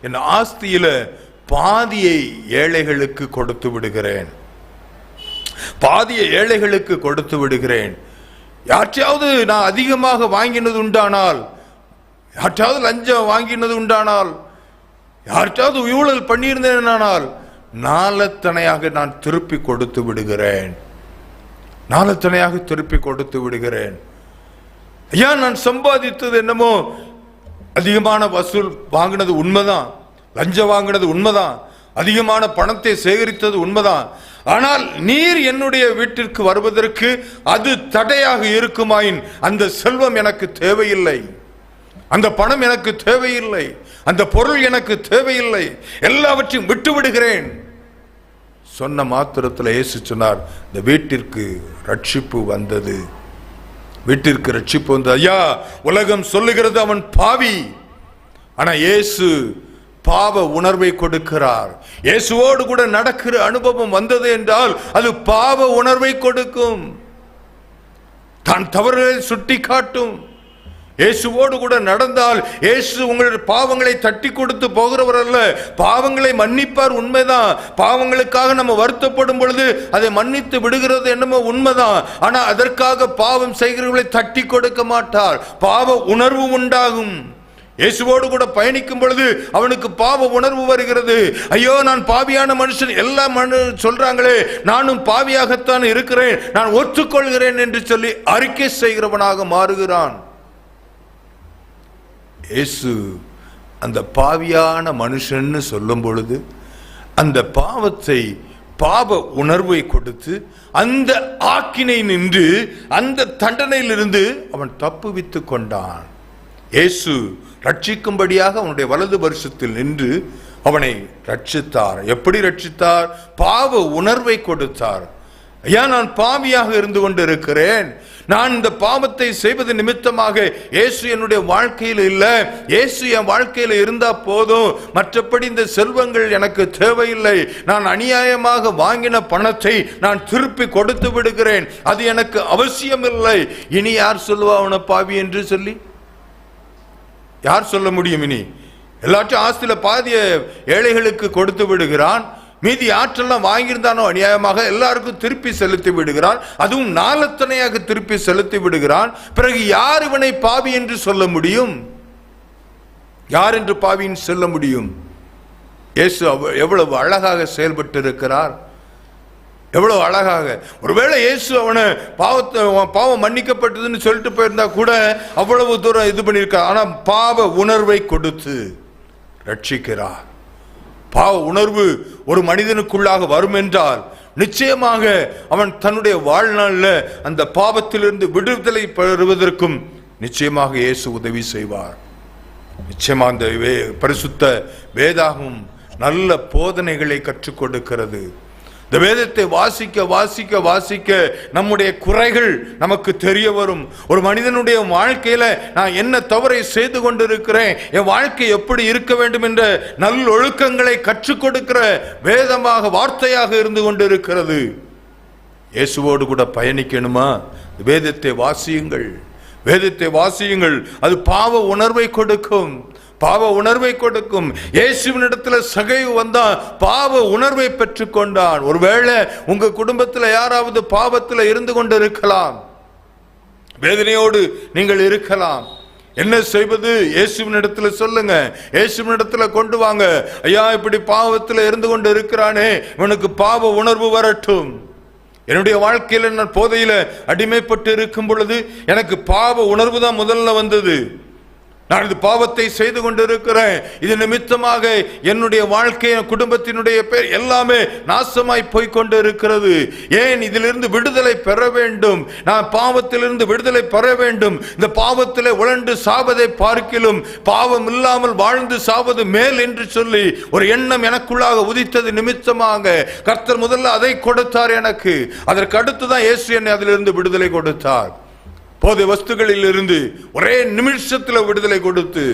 என் ஆஸ்தியில பாதியை ஏழைகளுக்கு கொடுத்து விடுகிறேன், பாதியை ஏழைகளுக்கு கொடுத்து விடுகிறேன். யாற்றையாவது நான் அதிகமாக வாங்கினது உண்டானால், யாற்றையாவது லஞ்சம் வாங்கினது உண்டானால், யார்கிட்டாவது ஊழல் பண்ணியிருந்தேனால் நாலத்தனையாக நான் திருப்பி கொடுத்து விடுகிறேன், நாலத்தனையாக திருப்பி கொடுத்து விடுகிறேன். ஐயா, நான் சம்பாதித்தது என்னமோ அதிகமான வசூல் வாங்கினது உண்மைதான், லஞ்சம் வாங்கினது உண்மைதான், அதிகமான பணத்தை சேகரித்தது உண்மைதான். ஆனால் நீர் என்னுடைய வீட்டிற்கு வருவதற்கு அது தடையாக இருக்குமாயின் அந்த செல்வம் எனக்கு தேவையில்லை, அந்த பணம் எனக்கு தேவையில்லை, அந்த பொருள் எனக்கு தேவையில்லை, எல்லாவற்றையும் விட்டு விடுகிறேன். சொன்ன மாத்திரத்தில் இயேசு சொன்னார், இந்த வீட்டிற்கு ரட்சிப்பு வந்தது, வீட்டிற்கு ரட்சிப்பு வந்தது. ஐயா, உலகம் சொல்லுகிறது அவன் பாவி, ஆனா இயேசு பாவ உணர்வை கொடுக்கிறார். இயேசுவோடு கூட நடக்கிற அனுபவம் வந்தது என்றால் அது பாவ உணர்வை கொடுக்கும், தான் தவறுகளை சுட்டி காட்டும். இயேசுவோடு கூட நடந்தால் இயேசு உங்களுடைய பாவங்களை தட்டி கொடுத்து போகிறவர் அல்ல, பாவங்களை மன்னிப்பார், உண்மைதான். பாவங்களுக்காக நம்ம வருத்தப்படும் பொழுது அதை மன்னித்து விடுகிறது என்னமோ உண்மைதான். ஆனா அதற்காக பாவம் செய்கிறவர்களை தட்டி கொடுக்க மாட்டார், பாவ உணர்வு உண்டாகும். இயேசுவோடு கூட பயணிக்கும் பொழுது அவனுக்கு பாவ உணர்வு வருகிறது. ஐயோ நான் பாவியான மனுஷன், எல்லா சொல்றாங்களே, நானும் பாவியாகத்தான் இருக்கிறேன், நான் ஒத்துக்கொள்கிறேன் என்று சொல்லி அறிக்கை செய்கிறவனாக மாறுகிறான். இயேசு அந்த பாவியான மனுஷன் சொல்லும் பொழுது அந்த பாவத்தை, பாவ உணர்வை கொடுத்து அந்த ஆக்கினை நின்று அந்த தண்டனையிலிருந்து அவன் தப்புவித்து கொண்டான். இயேசு ரட்சிக்கும்படியாக அவனுடைய வலது வருஷத்தில் நின்று அவனை ரட்சித்தார். எப்படி ரட்சித்தார்? பாவ உணர்வை கொடுத்தார். ஐயா, நான் பாவியாக இருந்து கொண்டு இருக்கிறேன், நான் இந்த பாவத்தை செய்வது நிமித்தமாக இயேசு என்னுடைய வாழ்க்கையில் இல்லை, இயேசு என் வாழ்க்கையில் இருந்தா போதும், மற்றபடி இந்த செல்வங்கள் எனக்கு தேவையில்லை, நான் அநியாயமாக வாங்கின பணத்தை நான் திருப்பி கொடுத்து விடுகிறேன், அது எனக்கு அவசியம் இல்லை. இனி யார் சொல்லுவா அவனை பாவி என்று சொல்லி? யார் சொல்ல முடியும்? இனி எல்லாத்தையும் ஆஸ்தியில பாதிய ஏழைகளுக்கு கொடுத்து விடுகிறான், மீதி ஆற்றெல்லாம் வாங்கியிருந்தானோ அநியாயமாக எல்லாருக்கும் திருப்பி செலுத்தி விடுகிறான், அதுவும் நாலத்தனையாக திருப்பி செலுத்தி விடுகிறான். பிறகு யார் இவனை பாவி என்று சொல்ல முடியும்? யார் என்று பாவின்னு சொல்ல முடியும்? இயேசு எவ்வளவு அழகாக செயல்பட்டு இருக்கிறார், எவ்வளவு அழகாக. ஒருவேளை இயேசு அவனை பாவம் மன்னிக்கப்பட்டதுன்னு சொல்லிட்டு போயிருந்தா கூட அவ்வளவு தூரம் இது பண்ணியிருக்கார். ஆனா பாவ உணர்வை கொடுத்து ரட்சிக்கிறார். பாவ உணர்வு ஒரு மனிதனுக்குள்ளாக வரும் என்றால் நிச்சயமாக அவன் தன்னுடைய வாழ்நாளில் அந்த பாவத்திலிருந்து விடுதலை பெறுவதற்கும் நிச்சயமாக இயேசு உதவி செய்வார். நிச்சயமா அந்த பரிசுத்த வேதாகம் நல்ல போதனைகளை கற்றுக் கொடுக்கிறது. இந்த வேதத்தை வாசிக்க வாசிக்க வாசிக்க நம்முடைய குறைகள் நமக்கு தெரிய வரும். ஒரு மனிதனுடைய வாழ்க்கையில நான் என்ன தவறை செய்து கொண்டிருக்கிறேன், என் வாழ்க்கை எப்படி இருக்க வேண்டும் என்ற நல்லொழுக்கங்களை கற்றுக் கொடுக்கிற வேதமாக, வார்த்தையாக இருந்து கொண்டிருக்கிறது. இயேசுவோடு கூட பயணிக்கணுமா? வேதத்தை வாசியுங்கள், வேதத்தை வாசியுங்கள். அது பாவ உணர்வை கொடுக்கும், பாவ உணர்வை கொடுக்கும். இயேசுவினிடத்தில் சகைவு வந்தா பாவ உணர்வை பெற்றுக்கொண்டான். ஒருவேளை உங்க குடும்பத்தில் யாராவது பாவத்தில் இருந்து கொண்டு இருக்கலாம், வேதனையோடு நீங்கள் இருக்கலாம். என்ன செய்வது? இயேசுவினிடத்தில் சொல்லுங்க, இயேசுவினிடத்தில் கொண்டு வாங்க. ஐயா, இப்படி பாவத்தில் இருந்து கொண்டு இருக்கிறானே, இவனுக்கு பாவ உணர்வு வரட்டும். என்னுடைய வாழ்க்கையில் நான் போதையில அடிமைப்பட்டு இருக்கும் பொழுது எனக்கு பாவ உணர்வு தான் முதல்ல வந்தது. நான் இந்த பாவத்தை செய்து கொண்டிருக்கிறேன், இது நிமித்தமாக என்னுடைய வாழ்க்கை, குடும்பத்தினுடைய பேர் எல்லாமே நாசமாய் போய்கொண்டு இருக்கிறது. ஏன் இதிலிருந்து விடுதலை பெற வேண்டும், நான் பாவத்திலிருந்து விடுதலை பெற வேண்டும். இந்த பாவத்தில் உழண்டு சாவதை பார்க்கிலும் பாவம் இல்லாமல் வாழ்ந்து சாவது மேல் என்று சொல்லி ஒரு எண்ணம் எனக்குள்ளாக உதித்தது நிமித்தமாக கர்த்தர் முதல்ல அதை கொடுத்தார் எனக்கு. அதற்கு அடுத்துதான் இயேசு என்னை அதிலிருந்து விடுதலை கொடுத்தார். போதை வஸ்துகளில் இருந்து ஒரே நிமிஷத்தில் விடுதலை கொடுத்து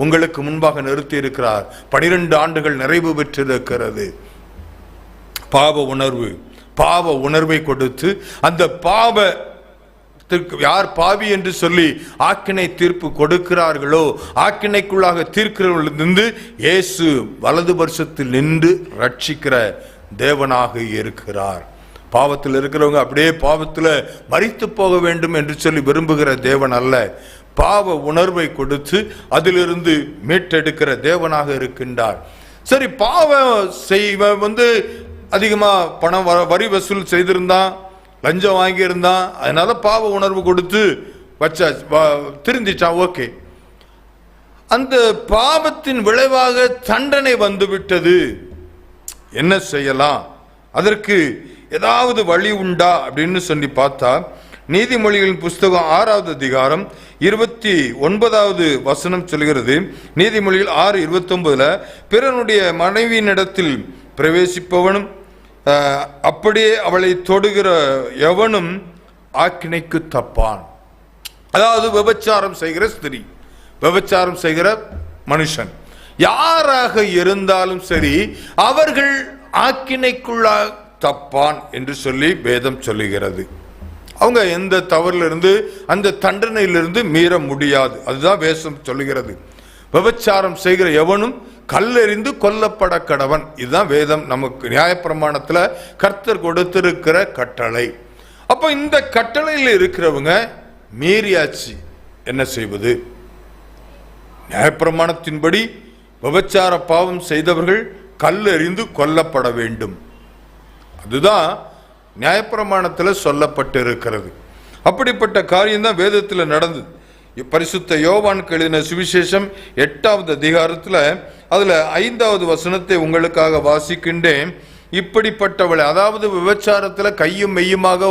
உங்களுக்கு முன்பாக நிறுத்தி இருக்கிறார். 12 ஆண்டுகள் நிறைவு பெற்றிருக்கிறது. பாவ உணர்வை கொடுத்து அந்த யார் பாவி என்று சொல்லி ஆக்கினை தீர்ப்பு கொடுக்கிறார்களோ, ஆக்கினைக்குள்ளாக தீர்க்கிறவர்களிருந்து இயேசு வலது பரிசத்தில் நின்று ரட்சிக்கிற தேவனாக இருக்கிறார். பாவத்தில் இருக்கிறவங்க அப்படியே பாவத்தில் மரித்து போக வேண்டும் என்று சொல்லி விரும்புகிற தேவன் அல்ல. பாவ உணர்வை கொடுத்து அதிலிருந்து மீட்டெடுக்கிற தேவனாக இருக்கின்றார். சரி, பாவம் செய்வன் அதிகமா பணம் வரி வசூல் செய்திருந்தான், லஞ்சம் வாங்கியிருந்தான், அதனால பாவ உணர்வு கொடுத்து வச்சா திருந்திச்சான், ஓகே. அந்த பாவத்தின் விளைவாக தண்டனை வந்துவிட்டது, என்ன செய்யலாம், அதற்கு ஏதாவது வழி உண்டா அப்படின்னு சொல்லி பார்த்தா, நீதிமொழிகளின் புஸ்தகம் 6வது அதிகாரம் 29வது வசனம் சொல்கிறது. நீதிமொழிகள் 6:29 பிறனுடைய மனைவியினிடத்தில் பிரவேசிப்பவனும் அப்படியே அவளை தொடுகிற எவனும் ஆக்கினைக்கு தப்பான். அதாவது விபச்சாரம் செய்கிற ஸ்திரீ, விபச்சாரம் செய்கிற மனுஷன் யாராக இருந்தாலும் சரி, அவர்கள் ஆக்கினைக்குள்ளா தப்பான் என்று சொல்லி வேதம் சொல்லுகிறது. அவங்க எந்த தவறிலிருந்து அந்த தண்டனையிலிருந்து மீற முடியாது, அதுதான் வேதம் சொல்லுகிறது. விபச்சாரம் செய்கிற எவனும் கல்லெறிந்து கொல்லப்பட கடவன். இதுதான் வேதம் நமக்கு நியாயப்பிரமாணத்தில் கர்த்தர் கொடுத்திருக்கிற கட்டளை. அப்ப இந்த கட்டளையில் இருக்கிறவங்க மீறியாச்சு, என்ன செய்வது? நியாயப்பிரமாணத்தின்படி விபச்சார பாவம் செய்தவர்கள் கல்லெறிந்து கொல்லப்பட வேண்டும். அதுதான் நியாயப்பிரமாணத்தில் சொல்லப்பட்டிருக்கிறது. அப்படிப்பட்ட காரியம் தான் வேதத்தில் நடந்தது. பரிசுத்த யோவானுக்கு எழுதின சுவிசேஷம் 8வது அதிகாரத்தில் அதுல 5வது வசனத்தை உங்களுக்காக வாசிக்கின்றேன். இப்படிப்பட்டவளை, அதாவது விபச்சாரத்தில் கையும் மெய்யுமாக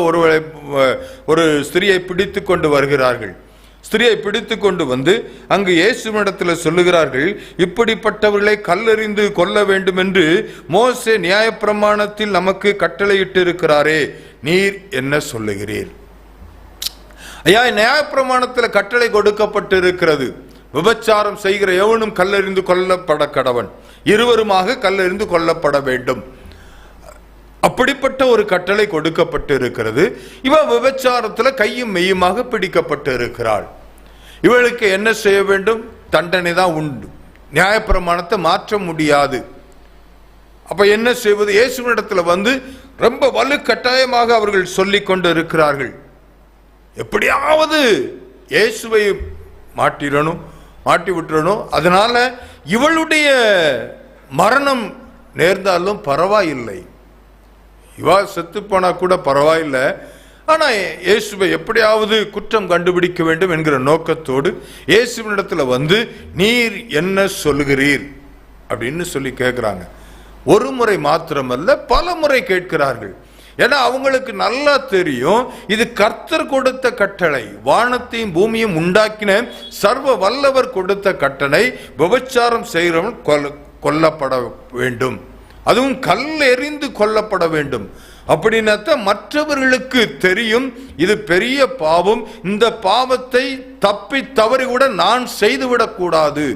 ஒரு ஸ்திரியை பிடித்து கொண்டு வருகிறார்கள். ஸ்திரியை பிடித்து கொண்டு வந்து அங்கு இயேசுவினிடத்தில் சொல்லுகிறார்கள், இப்படிப்பட்டவர்களை கல்லெறிந்து கொல்ல வேண்டும் என்று மோசே நியாயப்பிரமாணத்தில் நமக்கு கட்டளையிட்டு இருக்கிறாரே, நீர் என்ன சொல்லுகிறீர்? ஐயா, நியாயப்பிரமாணத்தில் கட்டளை கொடுக்கப்பட்டு இருக்கிறது, விபச்சாரம் செய்கிற எவனும் கல்லெறிந்து கொல்லப்பட கடவன், இருவருமாக கல்லெறிந்து கொல்லப்பட வேண்டும். அப்படிப்பட்ட ஒரு கட்டளை கொடுக்கப்பட்டு இருக்கிறது. இவன் விபச்சாரத்தில் கையும் மெய்யுமாக பிடிக்கப்பட்டு இருக்கிறாள். இவளுக்கு என்ன செய்ய வேண்டும்? தண்டனை தான் உண்டு, நியாயப்பிரமாணத்தை மாற்ற முடியாது. அப்ப என்ன செய்வது? இயேசுவினிடத்தில் வந்து ரொம்ப வலுக்கட்டாயமாக அவர்கள் சொல்லிக் கொண்டு இருக்கிறார்கள், எப்படியாவது இயேசுவை மாட்டி விட்டுறணும், அதனால இவளுடைய மரணம் நேர்ந்தாலும் பரவாயில்லை, இவா செத்து போனா கூட பரவாயில்லை, ஆனா இயேசுவை எப்படியாவது குற்றம் கண்டுபிடிக்க வேண்டும் என்கிற நோக்கத்தோடு இயேசுவினிடத்துல வந்து நீர் என்ன சொல்லுகிறீர் அப்படின்னு சொல்லி கேட்கிறாங்க. ஒரு முறை மாத்திரமல்ல, பல முறை கேட்கிறார்கள். ஏன்னா அவங்களுக்கு நல்லா தெரியும், இது கர்த்தர் கொடுத்த கட்டளை, வானத்தையும் பூமியும் உண்டாக்கின சர்வ வல்லவர் கொடுத்த கட்டளை. விபச்சாரம் செய்கிறவன் கொல்லப்பட வேண்டும், அதுவும் கல் எறிந்து கொல்லப்பட வேண்டும். அப்படின்னா மற்றவர்களுக்கு தெரியும் இது பெரிய பாவம், இந்த பாவத்தை தப்பி தவறி கூட நான் செய்துவிடக் கூடாது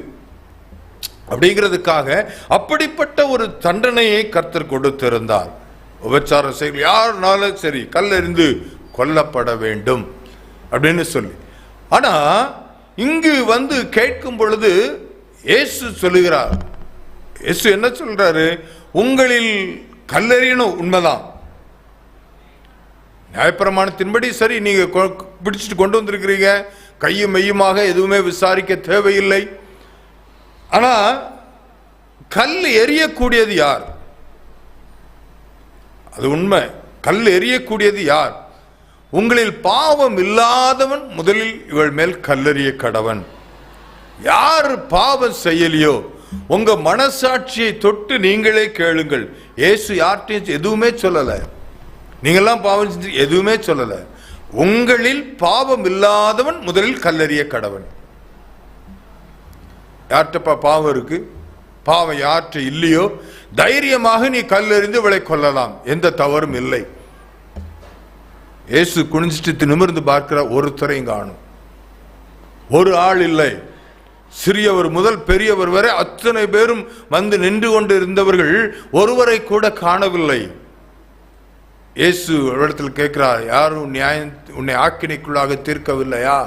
அப்படிங்கிறதுக்காக அப்படிப்பட்ட ஒரு தண்டனையை கர்த்தர் கொடுத்திருந்தார். விபச்சாரம் செய்ய யாருனாலும் சரி கல்லெறிந்து கொல்லப்பட வேண்டும் அப்படின்னு சொல்லி. ஆனா இங்கு வந்து கேட்கும் பொழுது இயேசு சொல்லுகிறார், இயேசு என்ன சொல்றாரு? உங்களில் கல்லெறியணும், உண்மைதான், நியாயப்பிரமாணத்தின்படி சரி, நீங்க பிடிச்சிட்டு கொண்டு வந்திருக்கிறீங்க, கையும் மெய்யுமாக எதுவுமே விசாரிக்க தேவையில்லை. ஆனா கல் எறியக்கூடியது யார்? அது உண்மை, கல் எறியக்கூடியது யார்? உங்களில் பாவம் இல்லாதவன் முதலில் இவள் மேல் கல்லெறிய கடவன். யார் பாவம் செய்யலையோ உங்க மனசாட்சியை தொட்டு நீங்களே கேளுங்கள். இயேசு யார்கிட்டையும் எதுவுமே சொல்லல, நீங்கெல்லாம் பாவம் செஞ்சு எதுவுமே சொல்லல. உங்களில் பாவம் இல்லாதவன் முதலில் கல்லெறிய கடவன். யார்கிட்ட பாவம் இருக்கு, பாவம் யார்கிட்ட இல்லையோ தைரியமாக நீ கல்லெறிந்து இவளை கொல்லலாம், எந்த தவறும் இல்லை. இயேசு குனிஞ்சிட்டு நிமிர்ந்து பார்க்கிற ஒருத்தரையும் காணும், ஒரு ஆள் இல்லை. சிறியவர் முதல் பெரியவர் வரை அத்தனை பேரும் வந்து நின்று கொண்டு இருந்தவர்கள் ஒருவரை கூட காணவில்லை. இயேசு இடத்தில் கேட்கிறார், யாரும் உன்னை ஆக்கினைக்குள்ளாக தீர்க்கவில்லையா?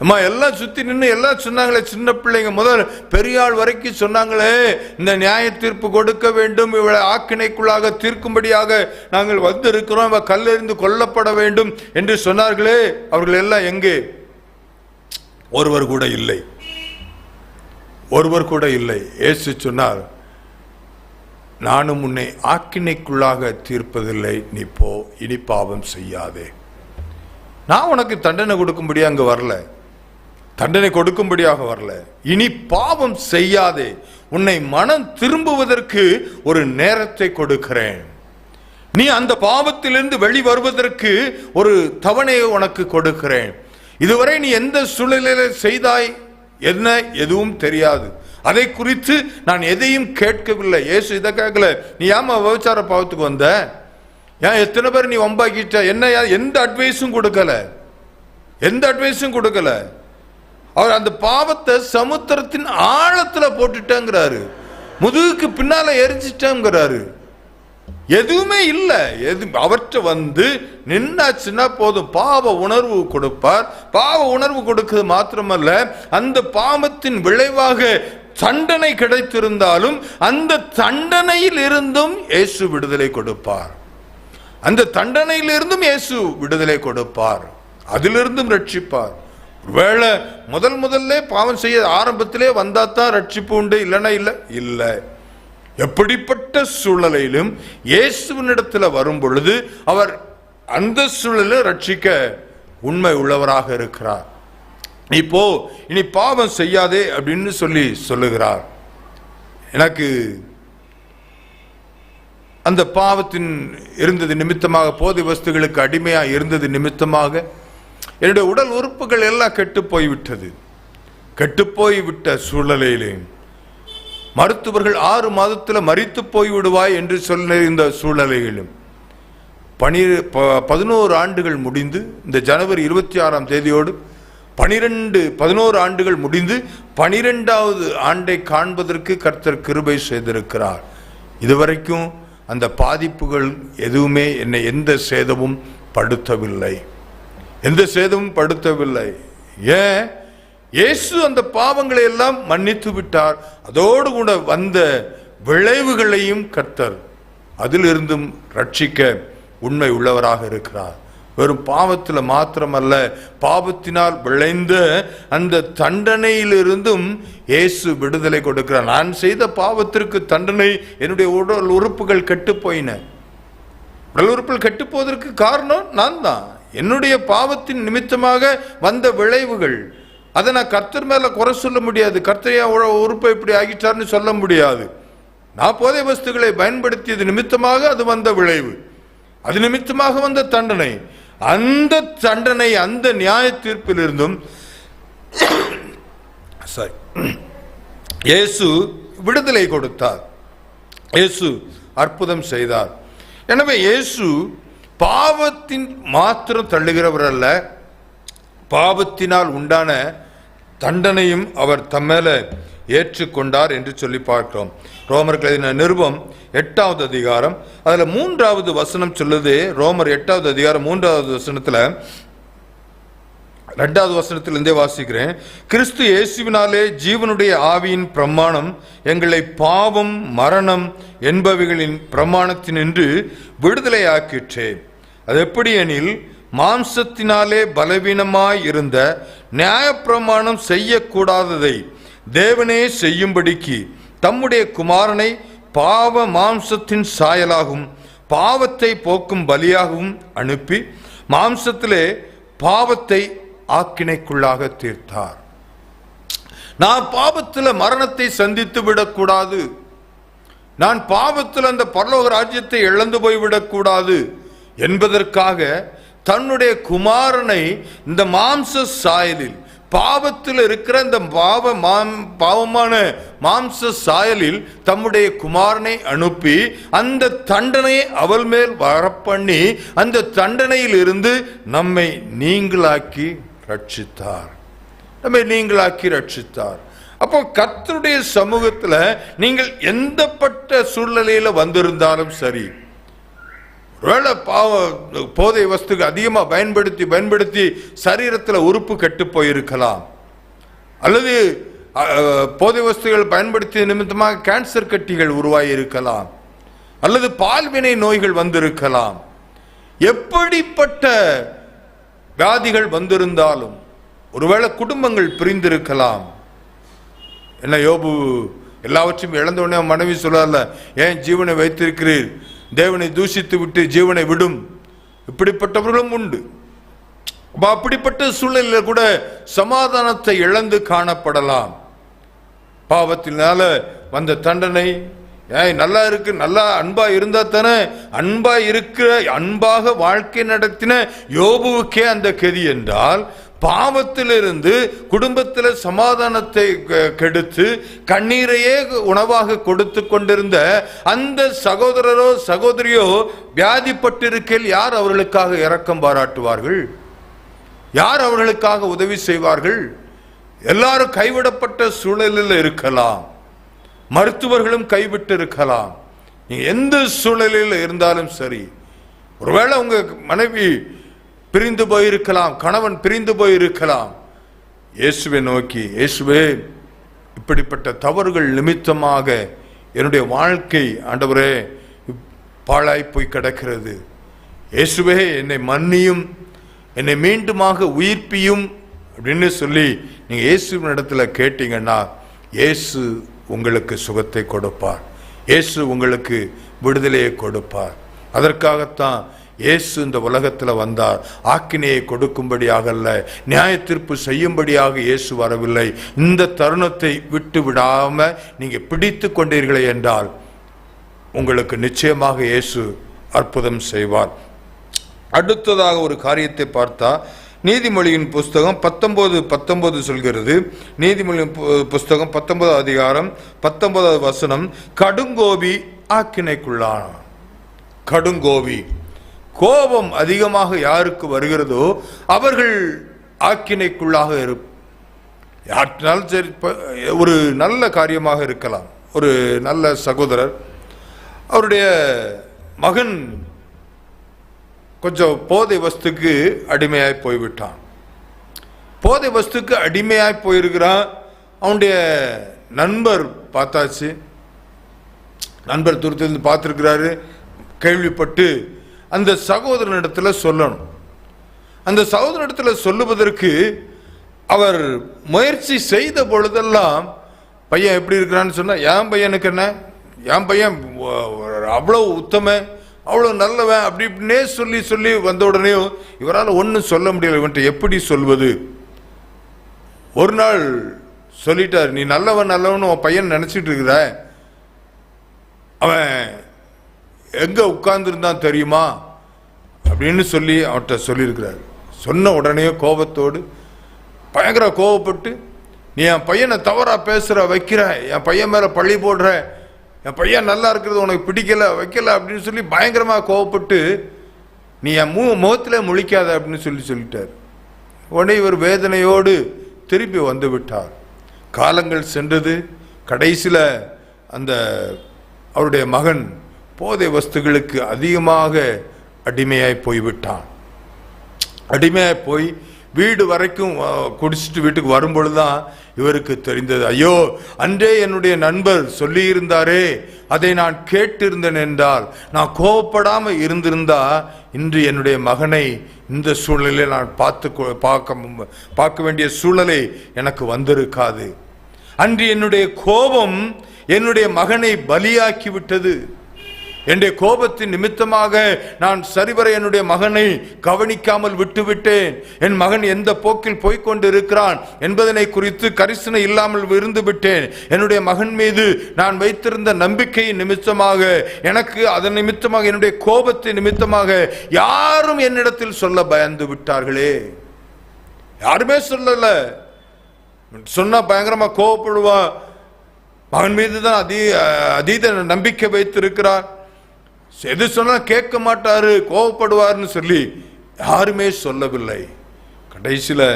அம்மா எல்லாம் சுத்தி நின்று எல்லாம் சொன்னாங்களே, சின்ன பிள்ளைங்க முதல் பெரிய ஆள் வரைக்கும் சொன்னாங்களே, இந்த நியாய தீர்ப்பு கொடுக்க வேண்டும், இவளை ஆக்கினைக்குள்ளாக தீர்க்கும்படியாக நாங்கள் வந்திருக்கிறோம், இவ கல்லெறிந்து கொல்லப்பட வேண்டும் என்று சொன்னார்களே, அவர்கள் எல்லாம் எங்கே? ஒருவர் கூட இல்லை, ஒருவர் கூட இல்லை. இயேசு சொன்னார், நானும் உன்னை ஆக்கினைக்குள்ளாக தீர்ப்பதில்லை, நீ போ, இனி பாவம் செய்யாதே. நான் உனக்கு தண்டனை கொடுக்கும்படியா அங்க வரல, தண்டனை கொடுக்கும்படியாக வரல, இனி பாவம் செய்யாதே, உன்னை மனம் திரும்புவதற்கு ஒரு நேரத்தை கொடுக்கிறேன், நீ அந்த பாவத்திலிருந்து வெளிவருவதற்கு ஒரு தவணையை உனக்கு கொடுக்கிறேன். இதுவரை நீ எந்த சூழ்நிலையில செய்தாய் என்ன எதுவும் தெரியாது, அதை குறித்து நான் எதையும் கேட்கவில்லை. இயேசு இதை கேட்கல, நீ ஏமா விபச்சார பாவத்துக்கு வந்த, ஏன் எத்தனை பேர் நீ வம்பாக்கிட்ட, என்ன எந்த அட்வைஸும் கொடுக்கல, எந்த அட்வைஸும் கொடுக்கல. அவர் அந்த பாவத்தை சமுத்திரத்தின் ஆழத்துல போட்டுட்டேங்கிறாரு, முதுகுக்கு பின்னால எரிஞ்சிட்டேங்கிறாரு. எதுவுமே இல்லை, அவற்றை வந்து நின்னாச்சுன்னா போதும், பாவ உணர்வு கொடுப்பார். பாவ உணர்வு கொடுக்கிறது மாத்திரமல்ல, அந்த பாவத்தின் விளைவாக தண்டனை கிடைத்திருந்தாலும் அந்த தண்டனையில் இருந்தும் இயேசு விடுதலை கொடுப்பார், அந்த தண்டனையில் இருந்தும் இயேசு விடுதலை கொடுப்பார், அதிலிருந்தும் ரட்சிப்பார். ஒருவேளை முதல்ல பாவம் செய்ய ஆரம்பத்திலே வந்தா தான் ரட்சிப்பு உண்டு, இல்லைன்னா இல்லை இல்லை. எப்படிப்பட்ட சூழ்நிலையிலும் இயேசுவினிடத்தில் வரும் பொழுது அவர் அந்த சூழலில் ரட்சிக்க உண்மை உள்ளவராக இருக்கிறார். நீ போ, இனி பாவம் செய்யாதே அப்படின்னு சொல்லுகிறார். எனக்கு அந்த பாவத்தின் இருந்தது நிமித்தமாக, போதை வஸ்துகளுக்கு அடிமையா இருந்தது நிமித்தமாக என்னுடைய உடல் உறுப்புகள் எல்லாம் கெட்டு போய்விட்டது. கெட்டு போய்விட்ட சூழ்நிலையிலே மருத்துவர்கள் 6 மாதத்தில் மரித்து போய்விடுவாய் என்று சொல்ல இந்த சூழ்நிலையிலும் 11 ஆண்டுகள் முடிந்து, இந்த ஜனவரி 26ஆம் தேதியோடு 11 ஆண்டுகள் முடிந்து 12வது ஆண்டை காண்பதற்கு கர்த்தர் கிருபை செய்திருக்கிறார். இதுவரைக்கும் அந்த பாதிப்புகள் எதுவுமே என்னை எந்த சேதமும் படுத்தவில்லை, எந்த சேதமும் படுத்தவில்லை. ஏன்? இயேசு அந்த பாவங்களை எல்லாம் மன்னித்து விட்டார். அதோடு கூட வந்த விளைவுகளையும் கர்த்தர் அதிலிருந்தும் ரட்சிக்க உண்மை உள்ளவராக இருக்கிறார். வெறும் பாவத்தில் மாத்திரமல்ல, பாவத்தினால் விளைந்த அந்த தண்டனையிலிருந்தும் இயேசு விடுதலை கொடுக்கிறார். நான் செய்த பாவத்திற்கு தண்டனை, என்னுடைய உடல் உறுப்புகள் கெட்டு போயின. உடல் உறுப்புகள் கெட்டு போவதற்கு காரணம் நான் தான், என்னுடைய பாவத்தின் நிமித்தமாக வந்த விளைவுகள். அதை நான் கர்த்தர் மேல குறை சொல்ல முடியாது, கர்த்தரையா உறுப்பை இப்படி ஆகிட்டார்னு சொல்ல முடியாது. நான் போதை வஸ்துகளை பயன்படுத்தியது நிமித்தமாக அது வந்த விளைவு, அது நிமித்தமாக வந்த தண்டனை. அந்த தண்டனை, அந்த நியாய தீர்ப்பில் இருந்தும் இயேசு விடுதலை கொடுத்தார், இயேசு அற்புதம் செய்தார். எனவே இயேசு பாவத்தின் மாத்திரம் தள்ளுகிறவர் அல்ல, பாவத்தினால் உண்டான தண்டனையும் அவர் தம்மேல ஏற்றுக்கொண்டார் என்று சொல்லி பார்க்கிறோம். ரோமர்கள் எழுதின நிருபம் 8வது அதிகாரம் அதுல 3வது வசனம் சொல்லுது. ரோமர் 8வது அதிகாரம் 3வது வசனத்துல, 2வது வசனத்திலிருந்தே வாசிக்கிறேன். கிறிஸ்து இயேசுவினாலே ஜீவனுடைய ஆவியின் பிரமாணம் எங்களை பாவம் மரணம் என்பவைகளின் பிரமாணத்தினின்று விடுதலையாக்கிற்றே. அது எப்படி எனில், மாம்சத்தினாலே பலவீனமாய் இருந்த நியாயப்பிரமாணம் செய்யக்கூடாததை தேவனே செய்யும்படிக்கு தம்முடைய குமாரனை பாவ மாம்சத்தின் சாயலாகவும் பாவத்தை போக்கும் பலியாகவும் அனுப்பி மாம்சத்திலே பாவத்தை ஆக்கினைக்குள்ளாக தீர்த்தார். நான் பாவத்தில் மரணத்தை சந்தித்து விடக்கூடாது, நான் பாவத்தில் அந்த பரலோக ராஜ்யத்தை இழந்து போய்விடக்கூடாது என்பதற்காக தன்னுடைய குமாரனை இந்த மாம்ச சாயலில், பாவத்தில் இருக்கிற இந்த பாவமான மாம்ச சாயலில் தம்முடைய குமாரனை அனுப்பி அந்த தண்டனையை அவள் மேல் வரப்பண்ணி அந்த தண்டனையில் இருந்து நம்மை நீங்களாக்கி ரட்சித்தார். அப்போ கர்த்தருடைய சமூகத்துல நீங்கள் எந்தப்பட்ட சூழ்நிலையில வந்திருந்தாலும் சரி, ஒருவேளை போதை வஸ்துக்கு அதிகமா பயன்படுத்தி சரீரத்தில் உறுப்பு கெட்டு போயிருக்கலாம், அல்லது போதை வஸ்துகள் பயன்படுத்திய நிமித்தமாக கேன்சர் கட்டிகள் உருவாகி இருக்கலாம், அல்லது பால்வினை நோய்கள் வந்திருக்கலாம். எப்படிப்பட்ட வியாதிகள் வந்திருந்தாலும், ஒருவேளை குடும்பங்கள் பிரிந்திருக்கலாம். என்ன யோபு எல்லாவற்றையும் இழந்த உடனே மனைவி சொல்லல, ஏன் ஜீவனை வைத்திருக்கிறீர், தேவனை தூஷித்து விட்டு ஜீவனை விடும். இப்படிப்பட்டவர்களும் உண்டு. அப்படிப்பட்ட சூழ்நிலையில கூட சமாதானத்தை இழந்து காணப்படலாம். பாவத்தினால வந்த தண்டனை, நல்லா இருக்கு, நல்லா அன்பா இருந்தா தானே, அன்பாக வாழ்க்கை நடத்தின யோபுவுக்கே அந்த கெதி என்றால், பாவத்திலிருந்து குடும்பத்தில் சமாதானத்தை கெடுத்து கண்ணீரையே உணவாக கொடுத்து கொண்டிருந்த அந்த சகோதரரோ சகோதரியோ வியாதிப்பட்டிருக்கையில் யார் அவர்களுக்காக இரக்கம் பாராட்டுவார்கள்? யார் அவர்களுக்காக உதவி செய்வார்கள்? எல்லாரும் கைவிடப்பட்ட சூழலில் இருக்கலாம், மருத்துவர்களும் கைவிட்டு இருக்கலாம். நீங்க எந்த சூழலில் இருந்தாலும் சரி, ஒருவேளை உங்க மனைவி பிரிந்து போயிருக்கலாம், கணவன் பிரிந்து போயிருக்கலாம், இயேசுவை நோக்கி, இயேசுவே இப்படிப்பட்ட தவறுகள் நிமித்தமாக என்னுடைய வாழ்க்கை ஆண்டவரே பாழாய் போய் கிடக்கிறது, இயேசுவே என்னை மன்னியும், என்னை மீண்டுமாக உயிர்ப்பியும் அப்படின்னு சொல்லி நீங்க இயேசுவின் இடத்துல கேட்டீங்கன்னா இயேசு உங்களுக்கு சுகத்தை கொடுப்பார், இயேசு உங்களுக்கு விடுதலையை கொடுப்பார். அதற்காகத்தான் இயேசு இந்த உலகத்தில் வந்தார். ஆக்கினையை கொடுக்கும்படியாக அல்ல, நியாய தீர்ப்பு செய்யும்படியாக இயேசு வரவில்லை. இந்த தருணத்தை விட்டு விடாம நீங்க பிடித்து கொண்டீர்களே என்றால் உங்களுக்கு நிச்சயமாக இயேசு அற்புதம் செய்வார். அடுத்ததாக ஒரு காரியத்தை பார்த்தா, நீதிமொழியின் புஸ்தகம் 19:19 சொல்கிறது. நீதிமொழியின் புஸ்தகம் 19 அதிகாரம் 19 வசனம், கடுங்கோபி ஆக்கினைக்குள்ளான. கடுங்கோபி, கோபம் அதிகமாக யாருக்கு வருகிறதோ அவர்கள் ஆக்கினைக்குள்ளாக யாருனாலும் சரி. ஒரு நல்ல காரியமாக இருக்கலாம். ஒரு நல்ல சகோதரர், அவருடைய மகன் கொஞ்சம் போதை வஸ்துக்கு அடிமையாய் போய்விட்டான். போதை வஸ்துக்கு அடிமையாய் போயிருக்கிறான். அவனுடைய நண்பர் பார்த்தாச்சு, நண்பர் தூரத்திலிருந்து பார்த்துருக்கிறாரு, கேள்விப்பட்டு அந்த சகோதரனிடத்துல சொல்லணும். அந்த சகோதரனிடத்துல சொல்லுவதற்கு அவர் முயற்சி செய்த பொழுதெல்லாம், பையன் எப்படி இருக்கிறான்னு சொன்னா, என் பையனுக்கு என்ன, என் பையன் அவ்வளோ உத்தம, அவ்வளோ நல்லவன், அப்படி இப்படின்னே சொல்லி சொல்லி வந்த உடனே இவரால் ஒன்றும் சொல்ல முடியல. இவன்ட்டு எப்படி சொல்வது? ஒரு நாள் சொல்லிட்டார், நீ நல்லவன் நல்லவன் உன் பையன் நினைச்சிட்டு இருக்கிற, அவன் எங்க உட்கார்ந்துருந்தான் தெரியுமா அப்படின்னு சொல்லி அவன்கிட்ட சொல்லியிருக்கிறார். சொன்ன உடனே கோபத்தோடு பயங்கர கோபப்பட்டு, நீ என் பையனை தவறா பேசுற, வைக்கிற, என் பையன் மேல பழி போடுற, என் பையன் நல்லா இருக்கிறது உனக்கு பிடிக்கல, வைக்கல அப்படின்னு சொல்லி பயங்கரமாக கோவப்பட்டு, நீ என் முகத்தில் முழிக்காத அப்படின்னு சொல்லிட்டார். உடனே இவர் வேதனையோடு திருப்பி வந்து விட்டார். காலங்கள் சென்றது. கடைசியில் அந்த அவருடைய மகன் போதை வஸ்துகளுக்கு அதிகமாக அடிமையாய் போய்விட்டான். அடிமையாய் போய் வீடு வரைக்கும் குடிச்சிட்டு வீட்டுக்கு வரும்பொழுதுதான் இவருக்கு தெரிந்தது, ஐயோ அன்றே என்னுடைய நண்பர் சொல்லி இருந்தாரே, அதை நான் கேட்டிருந்தேன் என்றால், நான் கோபப்படாம இருந்திருந்தா இன்று என்னுடைய மகனை இந்த சூழ்நிலையில் நான் பார்க்க வேண்டிய சூழ்நிலை எனக்கு வந்திருக்காது. அன்று என்னுடைய கோபம் என்னுடைய மகனை பலியாக்கி விட்டது. என்னுடைய கோபத்தின் நிமித்தமாக நான் சரிவர என்னுடைய மகனை கவனிக்காமல் விட்டுவிட்டேன். என் மகன் எந்த போக்கில் போய்கொண்டு இருக்கிறான் என்பதனை குறித்து கரிசனை இல்லாமல் இருந்து விட்டேன். என்னுடைய மகன் மீது நான் வைத்திருந்த நம்பிக்கையின் நிமித்தமாக, எனக்கு அதன் நிமித்தமாக, என்னுடைய கோபத்தின் நிமித்தமாக யாரும் என்னிடத்தில் சொல்ல பயந்து விட்டார்களே. யாருமே சொல்லல. சொன்னா பயங்கரமா கோபப்படுவான். மகன் மீது தான் அதீத நம்பிக்கை வைத்திருக்கிறார். எது சொன்னால் கேட்க மாட்டாரு, கோபப்படுவார்னு சொல்லி யாருமே சொல்லவில்லை. கடைசியில்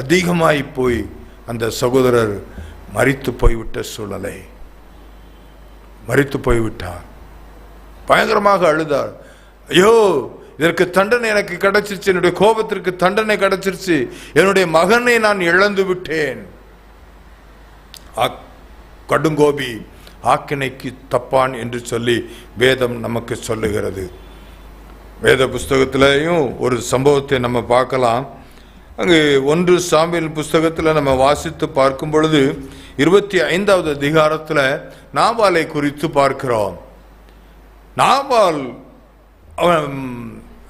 அதிகமாய் போய் அந்த சகோதரர் மரித்து போய்விட்ட சூழலை, மரித்து போய்விட்டார். பயங்கரமாக அழுதார். ஐயோ, இதற்கு தண்டனை எனக்கு கிடைச்சிருச்சு, என்னுடைய கோபத்திற்கு தண்டனை கிடைச்சிருச்சு, என்னுடைய மகனை நான் இழந்து விட்டேன். கடுங்கோபி ஆக்கினைக்கு தப்பான் என்று சொல்லி வேதம் நமக்கு சொல்லுகிறது. வேத புஸ்தகத்திலையும் ஒரு சம்பவத்தை நம்ம பார்க்கலாம். அங்கு 1 சாமுவேல் புஸ்தகத்தில் நம்ம வாசித்து பார்க்கும் பொழுது 25வது அதிகாரத்தில் நாபாலை குறித்து பார்க்கிறோம். நாபால்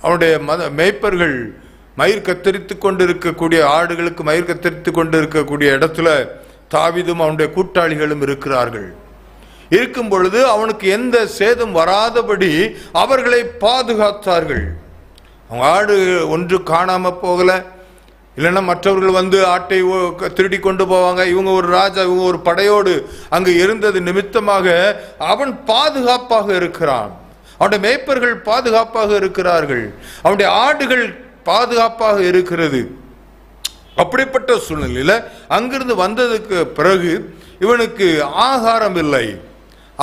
அவனுடைய மேய்ப்பர்கள் மயிர் கத்தரித்து கொண்டு இருக்கக்கூடிய, ஆடுகளுக்கு மயிர் கத்தரித்து கொண்டு இருக்கக்கூடிய இடத்துல தாவீதும் அவனுடைய கூட்டாளிகளும் இருக்கிறார்கள். இருக்கும் பொழுது அவனுக்கு எந்த சேதம் வராதபடி அவர்களை பாதுகாத்தார்கள். அவங்க ஆடு ஒன்று காணாம போகல, இல்லைன்னா மற்றவர்கள் வந்து ஆட்டை திருடி கொண்டு போவாங்க. இவங்க ஒரு ராஜா, இவங்க ஒரு படையோடு அங்கு இருந்தது நிமித்தமாக அவன் பாதுகாப்பாக இருக்கிறான். அவனுடைய மேய்ப்பர்கள் பாதுகாப்பாக இருக்கிறார்கள். அவனுடைய ஆடுகள் பாதுகாப்பாக இருக்கிறது. அப்படிப்பட்ட சூழ்நிலையில் அங்கிருந்து வந்ததுக்கு பிறகு இவனுக்கு ஆகாரம் இல்லை.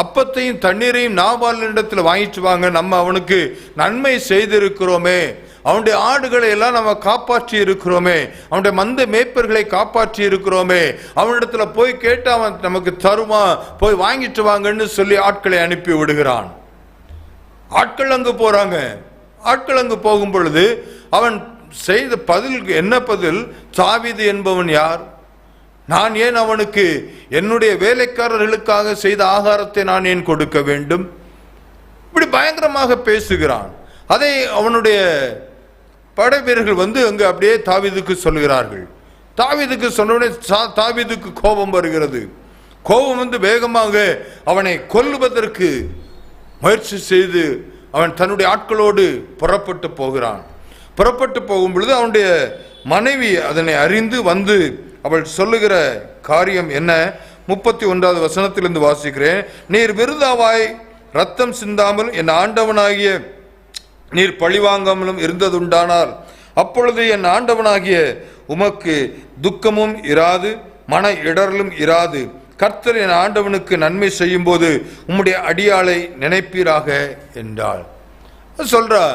அப்பத்தையும் தண்ணீரையும் நாபாலினிடத்தில் வாங்கிட்டு வாங்க, நம்ம அவனுக்கு நன்மை செய்திருக்கிறோமே, அவனுடைய ஆடுகளை எல்லாம் நம்ம காப்பாற்றி இருக்கிறோமே, அவனுடைய மந்த மேய்ப்பர்களை காப்பாற்றி இருக்கிறோமே, அவனிடத்துல போய் கேட்டு அவன் நமக்கு தருமா, போய் வாங்கிட்டு வாங்கன்னு சொல்லி ஆட்களை அனுப்பி விடுகிறான். ஆட்கள் அங்கு போறாங்க. ஆட்கள் அங்கு போகும் பொழுது அவன் செய்த பதில் என்ன பதில்? தாவீது என்பவன் யார்? நான் ஏன் அவனுக்கு என்னுடைய வேலைக்காரர்களுக்காக செய்த ஆகாரத்தை நான் ஏன் கொடுக்க வேண்டும்? இப்படி பயங்கரமாக பேசுகிறான். அதை அவனுடைய படை வீரர்கள் வந்து அங்கு அப்படியே தாவீதுக்கு சொல்கிறார்கள். தாவீதுக்கு சொன்னவுடனே தாவீதுக்கு கோபம் வருகிறது. கோபம் வந்து வேகமாக அவனை கொல்லுவதற்கு முயற்சி செய்து அவன் தன்னுடைய ஆட்களோடு புறப்பட்டு போகிறான். புறப்பட்டு போகும் பொழுது அவனுடைய மனைவி அதனை அறிந்து வந்து அவள் சொல்லுகிற காரியம் என்ன? 31வது வசனத்திலிருந்து வாசிக்கிறேன். நீர் விருதாவாய் ரத்தம் சிந்தாமல் என் ஆண்டவனாகிய நீர் பழிவாங்காமலும் இருந்ததுண்டானால் அப்பொழுது என் ஆண்டவனாகிய உமக்கு துக்கமும் இராது, மன இடரலும் இராது. கர்த்தர் என் ஆண்டவனுக்கு நன்மை செய்யும் போது உம்முடைய அடியாளை நினைப்பீராக என்றாள். சொல்றா,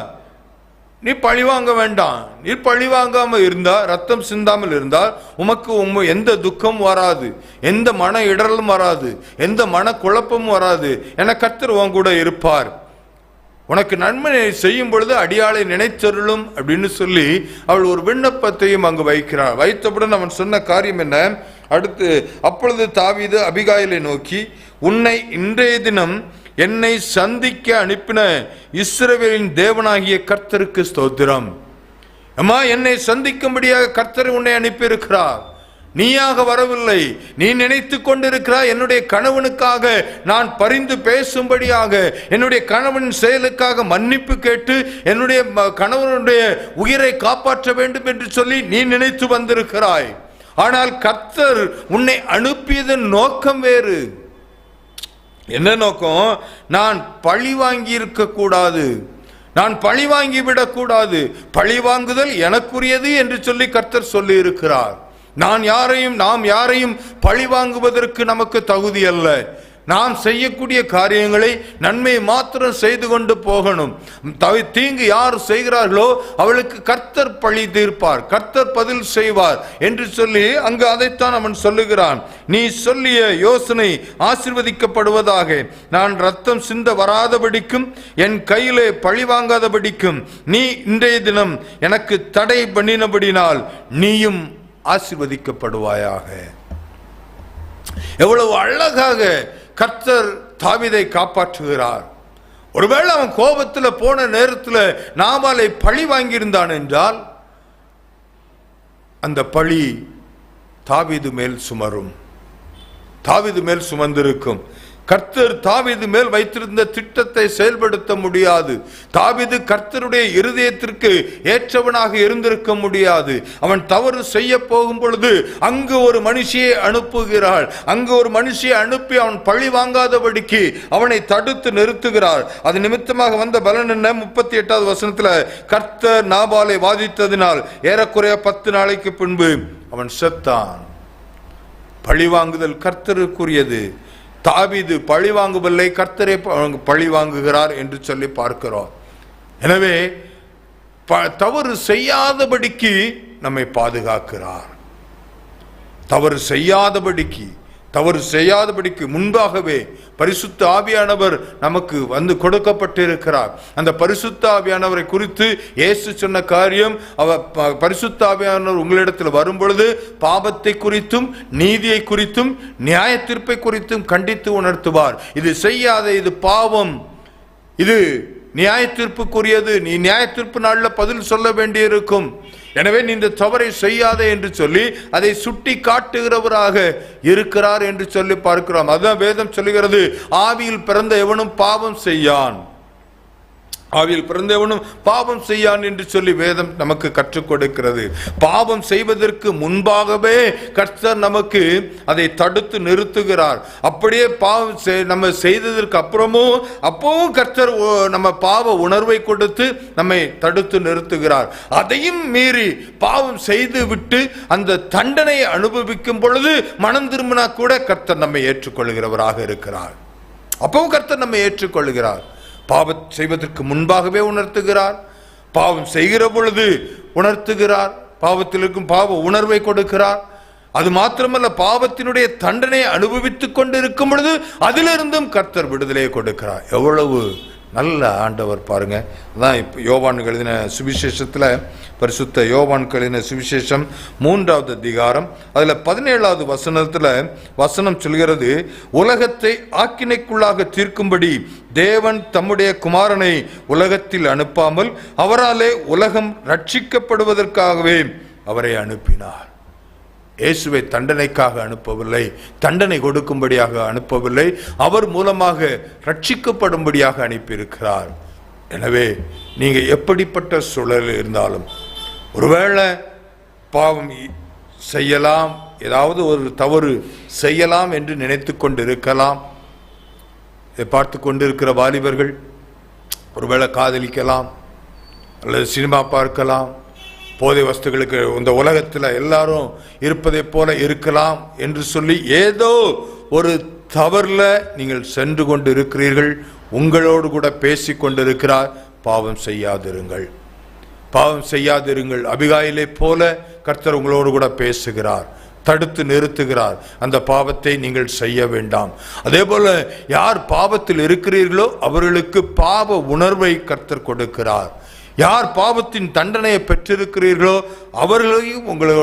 நீ பழிவாங்க வேண்டாம். நீ பழிவாங்காம இருந்தா, ரத்தம் சிந்தாமல் இருந்தால் உமக்கு எந்த துக்கம் வராது, எந்த மன இடரலும் வராது, எந்த மன குழப்பமும் வராது. என கர்த்தர் உன் கூட இருப்பார். உனக்கு நன்மை செய்யும் பொழுது அடியாளை நினைத்தருளும் அப்படின்னு சொல்லி அவள் ஒரு விண்ணப்பத்தையும் அங்கு வைக்கிறாள். வைத்தவுடன் அவன் சொன்ன காரியம் என்ன? அடுத்து, அப்பொழுது தாவீது அபிகாயிலை நோக்கி, உன்னை இன்றைய தினம் என்னை சந்திக்க அனுப்பின இஸ்ரவேலின் தேவனாகிய கர்த்தருக்கு ஸ்தோத்திரம். அம்மா, என்னை சந்திக்கும்படியாக கர்த்தர் உன்னை அனுப்பியிருக்கிறார். நீயாக வரவில்லை. நீ நினைத்து கொண்டிருக்கிறாய் என்னுடைய கணவனுக்காக நான் பரிந்து பேசும்படியாக, என்னுடைய கணவன் செயலுக்காக மன்னிப்பு கேட்டு என்னுடைய கணவனுடைய உயிரை காப்பாற்ற வேண்டும் என்று சொல்லி நீ நினைத்து வந்திருக்கிறாய். ஆனால் கர்த்தர் உன்னை அனுப்பியதன் நோக்கம் வேறு. என்ன நோக்கம்? நான் பழி வாங்கி இருக்க கூடாது, நான் பழி வாங்கி விடக்கூடாது, பழி வாங்குதல் எனக்குரியது என்று சொல்லி கர்த்தர் சொல்லி இருக்கிறார். நாம் யாரையும் பழி வாங்குவதற்கு நமக்கு தகுதி அல்ல. நாம் செய்யக்கூடிய காரியங்களை நன்மை மாத்திரம் செய்து கொண்டு போகணும். தீங்கு யார் செய்கிறார்களோ அவளுக்கு கர்த்தர் பழி தீர்ப்பார், கர்த்தர் பதில் செய்வார் என்று சொல்லி அங்கு அதைத்தான் அவன் சொல்லுகிறான். நீ சொல்லிய யோசனை ஆசீர்வதிக்கப்படுவதாக. நான் ரத்தம் சிந்த வராதபடிக்கும் என் கையிலே பழி வாங்காதபடிக்கும் நீ இன்றைய தினம் எனக்கு தடை பண்ணினபடினால் நீயும் ஆசீர்வதிக்கப்படுவாயாக. எவ்வளவு அழகாக கர்த்தர் தாவீதை காப்பாற்றுகிறார். ஒருவேளை அவன் கோபத்தில் போன நேரத்தில் நாபாலை பழி வாங்கியிருந்தான் என்றால் அந்த பழி தாவீது மேல் சுமரும், தாவீது மேல் சுமந்திருக்கும். கர்த்தர் தாவீது மேல் வைத்திருந்த திட்டத்தை செயல்படுத்த முடியாது. தாவீது கர்த்தருடைய இருதயத்திற்கு ஏற்றவனாக இருந்திருக்க முடியாது. அவன் தவறு செய்ய போகும் பொழுது அங்கு ஒரு மனுஷியை அனுப்புகிறாள். அங்கு ஒரு மனுஷியை அனுப்பி அவன் பழி வாங்காதபடிக்கு அவனை தடுத்து நிறுத்துகிறார். அது நிமித்தமாக வந்த பலன் என்ன? 38வது வசனத்துல, கர்த்தர் நாபாலை வாதித்ததினால் ஏறக்குறைய 10 நாளைக்கு பின்பு அவன் செத்தான். பழி வாங்குதல் கர்த்தருக்குரியது. தாவீது பழி வாங்கவில்லை, கர்த்தரே பழி வாங்குகிறார் என்று சொல்லி பார்க்கிறோம். எனவே தவறு செய்யாதபடிக்கு நம்மை பாதுகாக்கிறார். தவறு செய்யாதபடிக்கு முன்பாகவே பரிசுத்த ஆவியானவர் நமக்கு வந்து கொடுக்கப்பட்டிருக்கிறார். அந்த பரிசுத்த ஆவியானவரை குறித்து இயேசு சொன்ன காரியம், பரிசுத்த ஆவியானவர் உங்களிடத்தில் வரும் பொழுது பாவத்தை குறித்தும் நீதியை குறித்தும் நியாய தீர்ப்பை குறித்தும் கண்டித்து உணர்த்துவார். இது செய்யாத, இது பாவம், இது நியாய தீர்ப்புக்குரியது, நீ நியாய தீர்ப்பு நாளில் பதில் சொல்ல வேண்டியிருக்கும், எனவே நீ இந்த தவறை செய்யாதே என்று சொல்லி அதை சுட்டி காட்டுகிறவராக இருக்கிறார் என்று சொல்லி பார்க்கிறோம். அதுதான் வேதம் சொல்லுகிறது, ஆவியில் பிறந்த எவனும் பாவம் செய்யான், ஆவியில் பிறந்தவனும் பாவம் செய்யான் என்று சொல்லி வேதம் நமக்கு கற்றுக் கொடுக்கிறது. பாவம் செய்வதற்கு முன்பாகவே கர்த்தர் நமக்கு அதை தடுத்து நிறுத்துகிறார். அப்படியே பாவம் நம்ம செய்ததற்கு அப்பவும் கர்த்தர் நம்ம பாவ உணர்வை கொடுத்து நம்மை தடுத்து நிறுத்துகிறார். அதையும் மீறி பாவம் செய்து விட்டு அந்த தண்டனையை அனுபவிக்கும் பொழுது மனம் திரும்பினா கூட கர்த்தர் நம்மை ஏற்றுக்கொள்கிறவராக இருக்கிறார். அப்பவும் கர்த்தர் நம்மை ஏற்றுக்கொள்கிறார். பாவம் செய்வதற்கு முன்பாகவே உணர்த்துகிறார், பாவம் செய்கிற பொழுது உணர்த்துகிறார், பாவத்தில் இருக்கும் பாவ உணர்வை கொடுக்கிறார். அது மாத்திரமல்ல, பாவத்தினுடைய தண்டனையை அனுபவித்துக் கொண்டு இருக்கும் பொழுது அதிலிருந்தும் கர்த்தர் விடுதலையை கொடுக்கிறார். எவ்வளவு நல்ல ஆண்டவர் பாருங்க. அதான் இப்போ யோவான் எழுதின சுவிசேஷத்தில், பரிசுத்த யோவான் எழுதின சுவிசேஷம் 3வது அதிகாரம் அதில் 17வது வசனத்தில் வசனம் சொல்கிறது, உலகத்தை ஆக்கினைக்குள்ளாக தீர்க்கும்படி தேவன் தம்முடைய குமாரனை உலகத்தில் அனுப்பாமல் அவராலே உலகம் ரட்சிக்கப்படுவதற்காகவே அவரை அனுப்பினார். இயேசுவை தண்டனைக்காக அனுப்பவில்லை, தண்டனை கொடுக்கும்படியாக அனுப்பவில்லை, அவர் மூலமாக ரட்சிக்கப்படும்படியாக அனுப்பியிருக்கிறார். எனவே நீங்க எப்படிப்பட்ட சூழல் இருந்தாலும், ஒருவேளை பாவம் செய்யலாம், ஏதாவது ஒரு தவறு செய்யலாம் என்று நினைத்து கொண்டு இருக்கலாம். இதை பார்த்து கொண்டிருக்கிற வாலிபர்கள் ஒருவேளை காதலிக்கலாம், அல்லது சினிமா பார்க்கலாம், போதை வஸ்துகளுக்கு இந்த உலகத்தில் எல்லாரும் இருப்பதை போல இருக்கலாம் என்று சொல்லி ஏதோ ஒரு தவறுல நீங்கள் சென்று கொண்டு இருக்கிறீர்கள். உங்களோடு கூட பேசி கொண்டிருக்கிறார், பாவம் செய்யாதிருங்கள், பாவம் செய்யாதிருங்கள். அபிகாயிலை போல கர்த்தர் உங்களோடு கூட பேசுகிறார், தடுத்து நிறுத்துகிறார். அந்த பாவத்தை நீங்கள் செய்ய வேண்டாம். அதே போல யார் பாவத்தில் இருக்கிறீர்களோ அவர்களுக்கு பாவ உணர்வை கர்த்தர் கொடுக்கிறார். யார் பாவத்தின் தண்டனையை பெற்றிருக்கிறீர்களோ அவர்களையும் உங்களை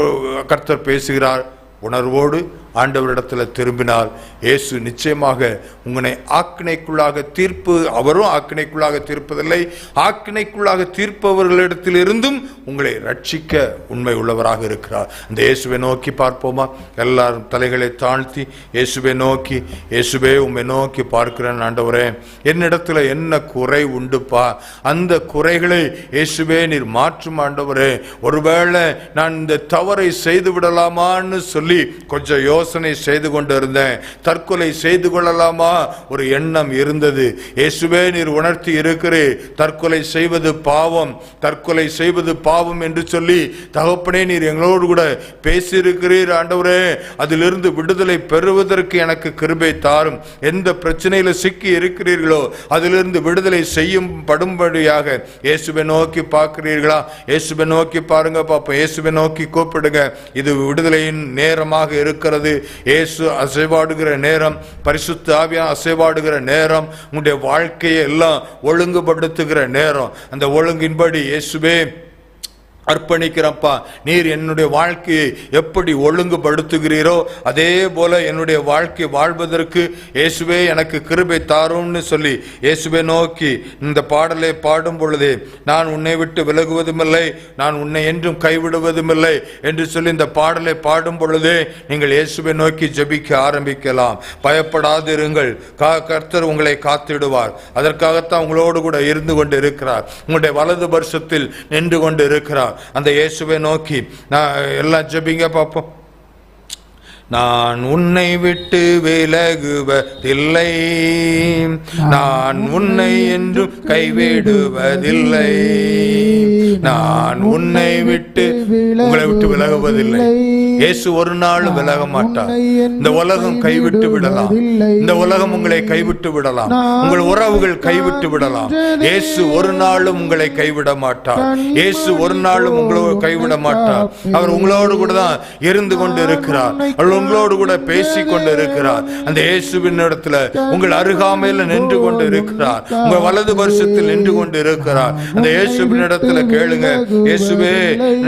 கர்த்தர் பேசுகிறார். உணர்வோடு ஆண்டவரிடத்தில் திரும்பினால் இயேசு நிச்சயமாக உங்களை ஆக்கினைக்குள்ளாக தீர்ப்பு, அவரும் ஆக்கினைக்குள்ளாக தீர்ப்பதில்லை, ஆக்கினைக்குள்ளாக தீர்ப்பவர்களிடத்தில் இருந்தும் உங்களை ரட்சிக்க உண்மை உள்ளவராக இருக்கிறார். அந்த இயேசுவை நோக்கி பார்ப்போமா? எல்லாரும் தலைகளை தாழ்த்தி இயேசுவை நோக்கி, இயேசுவே உம்மை நோக்கி பார்க்கிறேன் ஆண்டவரே, என்னிடத்துல என்ன குறை உண்டுப்பா, அந்த குறைகளை இயேசுவே நீர் மாற்றும் ஆண்டவரே. ஒருவேளை நான் இந்த தவறை செய்து விடலாமான்னு சொல்லி கொஞ்சம் யோசனை செய்து கொண்டிருந்தேன், தற்கொலை செய்து கொள்ளலாமா ஒரு எண்ணம் இருந்தது. இயேசுவே நீர் உணர்த்தி இருக்கிறே, தற்கொலை செய்வது பாவம், தற்கொலை செய்வது பாவம் என்று சொல்லி தகப்பனே நீர் எங்களோடு கூட பேசியிருக்கிறீர் ஆண்டவரே. அதிலிருந்து விடுதலை பெறுவதற்கு எனக்கு கிருபை தாரும். எந்த பிரச்சனையில சிக்கி இருக்கிறீர்களோ அதிலிருந்து விடுதலை செய்யும் படும்படியாக இயேசுவை நோக்கி பார்க்கிறீர்களா? இயேசுவை நோக்கி பாருங்க பாப்போம், இயேசுவை நோக்கி கூப்பிடுங்க. இது விடுதலையின் நேரமாக இருக்கிறது. இயேசு அசைவாடுகிற நேரம், பரிசுத்த ஆவியானவர் அசைவாடுகிற நேரம், உங்களுடைய வாழ்க்கையை எல்லாம் ஒழுங்குபடுத்துகிற நேரம். அந்த ஒழுங்கின்படி இயேசுவே அர்ப்பணிக்கிறப்பா. நீர் என்னுடைய வாழ்க்கையை எப்படி ஒழுங்குபடுத்துகிறீரோ அதே போல என்னுடைய வாழ்க்கை வாழ்வதற்கு இயேசுவே எனக்கு கிருபை தாரும்னு சொல்லி இயேசுவை நோக்கி இந்த பாடலை பாடும் பொழுதே, நான் உன்னை விட்டு விலகுவதுமில்லை, நான் உன்னை என்றும் கைவிடுவதுமில்லை என்று சொல்லி இந்த பாடலை பாடும் பொழுதே நீங்கள் இயேசுவை நோக்கி ஜெபிக்க ஆரம்பிக்கலாம். பயப்படாதிருங்கள், கர்த்தர் உங்களை காத்திடுவார். அதற்காகத்தான் உங்களோடு கூட இருந்து கொண்டு இருக்கிறார், உங்களுடைய வலது வருஷத்தில் நின்று கொண்டு இருக்கிறார். அந்த இயேசுவை நோக்கி நான் எல்லாம் ஜெபிங்க பார்ப்போம். நான் உன்னை விட்டு விலகுவதில்லை, நான் உன்னை என்றும் கைவிடுவதில்லை, நான் உன்னை விட்டு உங்களை விட்டு விலகுவதில்லை. இயேசு ஒரு நாள் விலக மாட்டார். இந்த உலகம் கைவிட்டு விடலாம், இந்த உலகம் உங்களை கைவிட்டு விடலாம், உங்கள் உறவுகள் கைவிட்டு விடலாம். இயேசு ஒரு நாளும் உங்களை கைவிட மாட்டார். இயேசு ஒரு நாளும் உங்களை கைவிட மாட்டார். அவர் உங்களோடு கூட தான் இருந்து கொண்டு இருக்கிறார், உங்களோடு கூட பேசி கொண்டு இருக்கிறார். அந்த இயேசுவின் இடத்துல உங்கள் அருகாமையில் நின்று கொண்டு இருக்கிறார், உங்க வலது வருஷத்தில் நின்று கொண்டு இருக்கிறார். அந்த இயேசுவின் இடத்துல கேளுங்க, இயேசுவே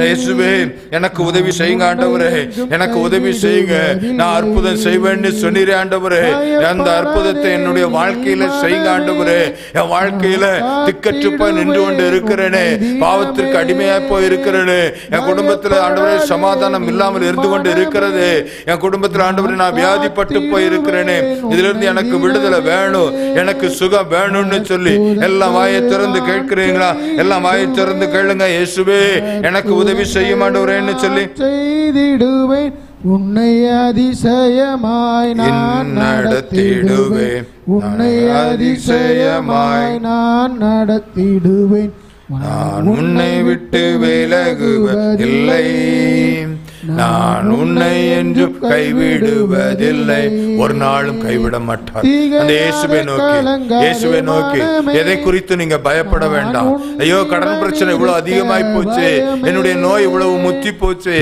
இயேசுவே எனக்கு உதவி செய்யுங்க ஆண்டவரே, எனக்கு உதவி செய்யுங்க, நான் அற்புதம் செய்வேன்னு சொன்னீரே ஆண்டவரே, அந்த அற்புதத்தை என்னுடைய வாழ்க்கையில செய்யுங்க ஆண்டவரே. என் வாழ்க்கையில திக்கற்று போய் நின்று கொண்டு இருக்கிறேனே, பாவத்திற்கு அடிமையா போய் இருக்கிறேனே, என் குடும்பத்துல ஆண்டவரே சமாதானம் இல்லாமல் இருந்து கொண்டு இருக்கிறது, என் குடும்பத்தில் ஆண்டவரே நான் வியாதிப்பட்டு போய் இருக்கிறேனே, இதுல இருந்து எனக்கு விடுதலை வேணும், எனக்கு சுகம் வேணும்னு சொல்லி எல்லாம் வாயை திறந்து கேட்கிறீங்களா? எல்லாம் வாயை திறந்து கேளுங்க. இயேசுவே எனக்கு உதவி செய்யும் ஆண்டவரேன்னு சொல்லி செய்திடுவேன், உன்னை அதிசயமாய் நான் நடத்திடுவேன், உன்னை அதிசயமாய் நான் நடத்திடுவேன், நான் உன்னை விட்டு விலகுவதில்லை, நான் உன்னை என்றும் கைவிடுவதில்லை. ஒரு நாளும் கைவிட மாட்டார். அந்த இயேசுவை நோக்கி, இயேசுவை நோக்கி எதை குறித்து நீங்க பயப்பட வேண்டாம். ஐயோ கடன் பிரச்சனை இவ்வளவு அதிகமாய் போச்சு, என்னுடைய நோய் இவ்வளவு முத்தி போச்சு,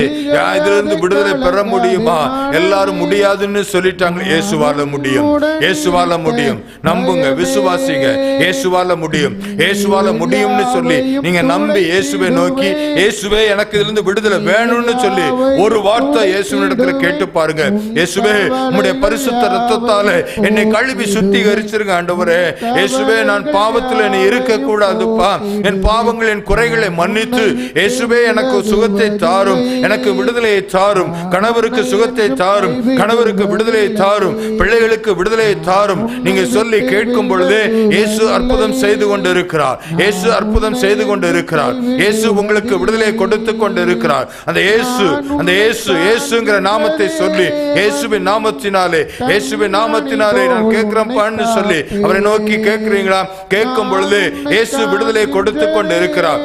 இதுல இருந்து விடுதலை பெற முடியுமா? எல்லாரும் முடியாதுன்னு சொல்லிட்டாங்க. இயேசுவால முடியும், இயேசுவால முடியும். நம்புங்க, விசுவாசிங்க, இயேசுவால முடியும், இயேசுவால முடியும்னு சொல்லி நீங்க நம்பி இயேசுவை நோக்கி, இயேசுவே எனக்கு இதுல இருந்து விடுதலை வேணும்னு சொல்லி ஒரு வார்த்தை இயேசுவினிடத்துல கேட்டு பாருங்க. இயேசுவே உம்முடைய பரிசுத்த இரத்தத்தால என்னை கழுவி சுத்திகரிச்சிருங்க ஆண்டவரே. இயேசுவே நான் பாவத்தில் என்னை இருக்க கூடாதுப்பா, என் பாவங்கள் என் குறைகளை மன்னித்து இயேசுவே எனக்கு சுகத்தை தாரும், எனக்கு விடுதலையை தாரும், கணவருக்கு சுகத்தை தாரும், கணவருக்கு விடுதலையை தாரும், பிள்ளைகளுக்கு விடுதலையை தாரும். நீங்க சொல்லி கேட்கும் பொழுது இயேசு அற்புதம் செய்து கொண்டு இருக்கிறார், இயேசு அற்புதம் செய்து கொண்டு இருக்கிறார், இயேசு உங்களுக்கு விடுதலையை கொடுத்து கொண்டு இருக்கிறார். அந்த இயேசு, அந்த இயேசு, இயேசுங்கிற நாமத்தை சொல்லி இயேசுவின் நாமத்தினாலே, இயேசுவின் நாமத்தினாலே நான் கேட்கிறேன்பான்னு சொல்லி அவரை நோக்கி கேட்கிறீங்களா? கேட்கும் பொழுது இயேசு விடுதலை கொடுத்து கொண்டு இருக்கிறார்,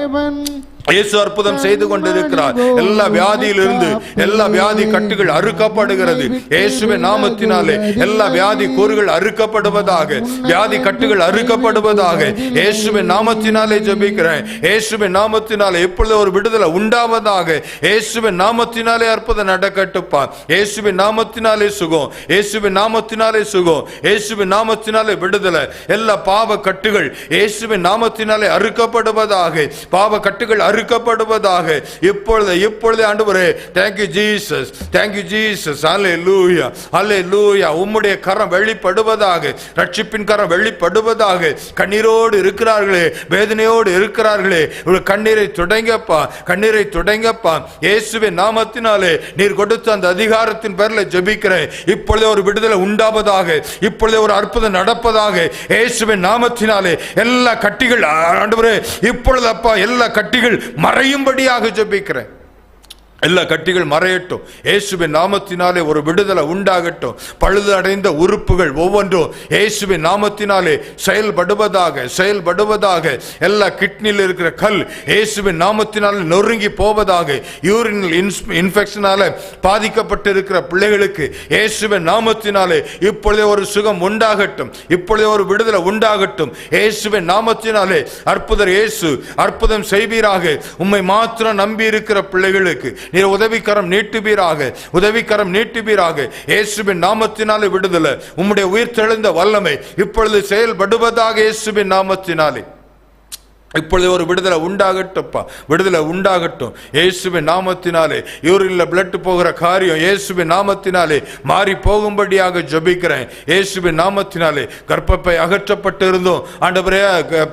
இயேசு அற்புதம் செய்து கொண்டிருக்கிறார். எல்லா வியாதியிலிருந்து எல்லா வியாதி கட்டுகள் அறுக்கப்படுகிறது இயேசுவின் நாமத்தினாலே. எல்லா வியாதி கூறுகள் அறுக்கப்படுவதாக, வியாதி கட்டுகள் அறுக்கப்படுவதாக இயேசுவின் நாமத்தினாலே ஜெபிக்கிறேன். இயேசுவின் நாமத்தினாலே இப்பொழுது ஒரு விடுதலை உண்டாவதாக. இயேசுவின் நாமத்தினாலே அற்புதம் நடக்கட்டுப்பா. இயேசுவின் நாமத்தினாலே சுகம், இயேசுவின் நாமத்தினாலே சுகம், இயேசுவின் நாமத்தினாலே விடுதலை. எல்லா பாவ கட்டுகள் இயேசுவின் நாமத்தினாலே அறுக்கப்படுவதாக, பாவ கட்டுகள் அறுக்கப்படுவதாக இப்பொழுது, இப்பொழுது ஆண்டவரே. thank you jesus, thank you jesus, hallelujah, hallelujah. உம்முடைய கரம் வெளிப்படுவதாக, ரட்சிப்பின் கரம் வெளிப்படுவதாக. கண்ணீரோடு இருக்கிறார்களே, வேதனையோடு இருக்கிறார்களே, கண்ணீரை தொடங்கப்பா, கண்ணீரை தொடங்கப்பா. இயேசுவின் நாமத்தினாலே நீர் கொடுத்த அந்த அதிகாரத்தின் பேர்ல ஜெபிக்கிறேன். இப்பொழுது ஒரு விடுதலை உண்டாவதாக, இப்பொழுது ஒரு அற்புதம் நடப்பதாக. இயேசுவின் நாமத்தினாலே எல்லா கட்டிகள் ஆண்டவரே இப்பொழுது அப்பா, எல்லா கட்டிகள் மறையும்படியாக ஜெபிக்கிறேன். எல்லா கட்டிகள் மறையட்டும் இயேசுவின் நாமத்தினாலே. ஒரு விடுதலை உண்டாகட்டும். பழுது அடைந்த உறுப்புகள் ஒவ்வொன்றும் இயேசுவின் நாமத்தினாலே செயல்படுவதாக, செயல்படுவதாக. எல்லா கிட்னியில் இருக்கிற கல் இயேசுவின் நாமத்தினாலே நொறுங்கி போவதாக. யூரினல் இன்ஃபெக்ஷனால பாதிக்கப்பட்டிருக்கிற பிள்ளைகளுக்கு இயேசுவின் நாமத்தினாலே இப்பொழுதே ஒரு சுகம் உண்டாகட்டும், இப்பொழுதே ஒரு விடுதலை உண்டாகட்டும் இயேசுவின் நாமத்தினாலே. அற்புதர் இயேசு அற்புதம் செய்வீராக. உம்மை மாத்திரம் நம்பி இருக்கிற பிள்ளைகளுக்கு நீர் உதவிக்கரம் நீட்டுவீராக, உதவிக்கரம் நீட்டுவீராக. இயேசுவின் நாமத்தினாலே விடுதலை, உம்முடைய உயிர் தெழுந்த வல்லமை இப்பொழுது செயல்படுவதாக இயேசுவின் நாமத்தினாலே. இப்பொழுது ஒரு விடுதலை உண்டாகட்டும்ப்பா, விடுதலை உண்டாகட்டும் இயேசுவின் நாமத்தினாலே. யூரின்ல பிளட் போகிற காரியம் இயேசுவின் நாமத்தினாலே மாறி போகும்படியாக ஜெபிக்கிறேன். இயேசுவின் நாமத்தினாலே கர்ப்பப்பை அகற்றப்பட்டு இருந்தோம் ஆண்டவரே,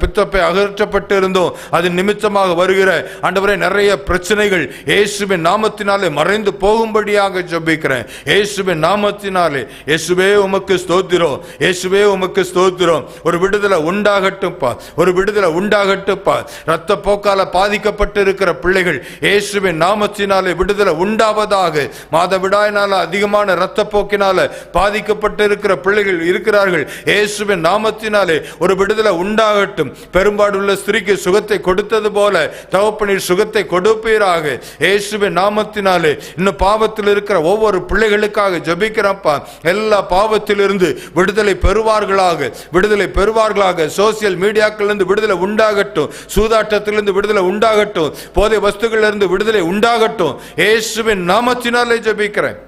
பித்தப்பை அகற்றப்பட்டு இருந்தோம், அது நிமித்தமாக வருகிற ஆண்டவரே நிறைய பிரச்சனைகள் இயேசுவின் நாமத்தினாலே மறைந்து போகும்படியாக ஜெபிக்கிறேன். இயேசுவின் நாமத்தினாலே. இயேசுவே உமக்கு ஸ்தோத்திரம், இயேசுவே உமக்கு ஸ்தோத்திரம். ஒரு விடுதலை உண்டாகட்டும்ப்பா, ஒரு விடுதலை உண்டாகட்டும். ரத்த போக்கால பாதிக்கப்பட்டு இருக்கிற பிள்ளைகள் இயேசுவின் நாமத்தினாலே விடுதலை உண்டாவதாக. மாதவிடாயினால அதிகமான ரத்த போக்கினால பாதிக்கப்பட்டு இருக்கிற பிள்ளைகள் இருக்கிறார்கள். இயேசுவின் நாமத்தினாலே ஒரு விடுதலை உண்டாகட்டும். பெரும்பாடுள்ள ஸ்திரீக்கு சுகத்தை கொடுத்தது போல தகப்பனீர் சுகத்தை கொடுப்பீராக இயேசுவின் நாமத்தினாலே. இன்னும் பாவத்தில் இருக்கிற ஒவ்வொரு பிள்ளைகளுக்காக ஜெபிக்கிறப்பா, எல்லா பாவத்திலிருந்து விடுதலை பெறுவார்களாக, விடுதலை பெறுவார்களாக. சோசியல் மீடியாக்களிலிருந்து விடுதலை உண்டாகட்டும், சூதாட்டத்திலிருந்து விடுதலை உண்டாகட்டும், போதை வஸ்துகளிலிருந்து விடுதலை உண்டாகட்டும். இயேசுவின் நாமத்தினாலே ஜெபிக்கிறேன்.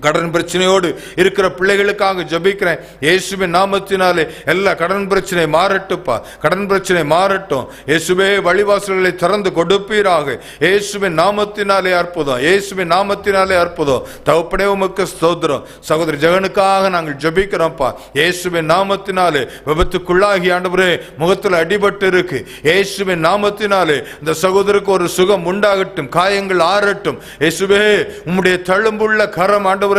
கடன் பிரச்சனையோடு இருக்கிற பிள்ளைகளுக்காக ஜெபிக்கிறேன். இயேசுவின் நாமத்தினாலே எல்லா கடன் பிரச்சனை மாறட்டும்ப்பா, கடன் பிரச்சனை மாறட்டும். இயேசுவே வழிவாசல்களை திறந்து கொடுப்பீராக. இயேசுவின் நாமத்தினாலே அற்புதம், இயேசுவின் நாமத்தினாலே அற்புதம். தகப்பனே உமக்கு ஸ்தோத்திரம். சகோதரி ஜெகனுக்காக நாங்கள் ஜெபிக்கிறோம்ப்பா. இயேசுவின் நாமத்தினாலே விபத்துக்குள்ளாகி ஆண்டவரே முகத்தில் அடிபட்டு இருக்கு. இயேசுவின் நாமத்தினாலே இந்த சகோதரருக்கு ஒரு சுகம் உண்டாகட்டும், காயங்கள் ஆறட்டும். இயேசுவே உம்முடைய தழும்புள்ள கரம் ஆண்டவரே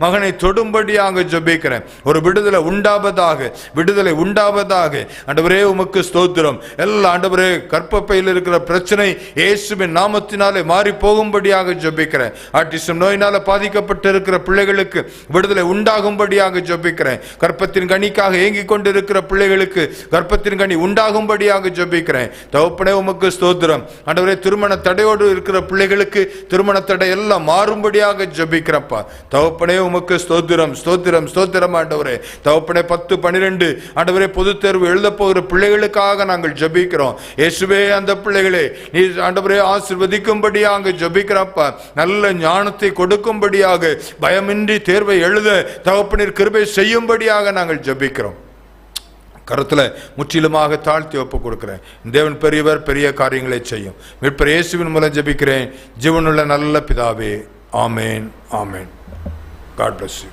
மகனை தொடும்படியாக ஜெபிக்கிறேன். ஒரு விடுதலை உண்டாவதாக, விடுதலை உண்டாவதாக. ஆண்டவரே உமக்கு ஸ்தோத்திரம். எல்லா ஆண்டவரே கர்ப்பப்பையில் இருக்கிற பிரச்சனை இயேசுவின் நாமத்தினாலே மாறி போகும்படியாக ஜெபிக்கிறேன். ஆட்டிசம் நோயினால பாதிக்கப்பட்டு இருக்கிற பிள்ளைகளுக்கு விடுதலை உண்டாகும்படியாக ஜெபிக்கிறேன். கர்ப்பத்தின் கனிக்காக ஏங்கிக் கொண்டிருக்கிற பிள்ளைகளுக்கு கர்ப்பத்தின் கனி உண்டாகும்படியாக ஜெபிக்கிறேன். தகப்பனே உமக்கு ஸ்தோத்திரம். ஆண்டவரே திருமண தடையோடு இருக்கிற பிள்ளைகளுக்கு திருமண தடை எல்லாம் மாறும்படியாக ஜெபிக்கிறப்பா. தகப்பனே உமக்கு ஸ்தோத்திரம், ஸ்தோத்திரம், ஸ்தோத்திரம் ஆண்டவரே. தகப்பனே 10, 12 ஆண்டவரே பொது தேர்வு எழுத போகிற பிள்ளைகளுக்காக நாங்கள் ஜெபிக்கிறோம். இயேசுவே அந்த பிள்ளைகளை நீ ஆண்டவரே ஆசீர்வதிக்கும்படியாக ஜெபிக்கிறப்பா. நல்ல ஞானத்தை கொடுக்கும்படியாக, பயமின்றி தேர்வை எழுத தகப்பனீர் கிருபை செய்யும்படியாக நாங்கள் ஜெபிக்கிறோம். கருத்துல முற்றிலுமாக தாழ்த்தி ஒப்பு கொடுக்கிறேன். தேவன் பெரியவர், பெரிய காரியங்களை செய்யும். மீட்பர் இயேசுவின் மூலம் ஜெபிக்கிறேன் ஜீவனுள்ள நல்ல பிதாவே. ஆமேன், ஆமேன். God bless you.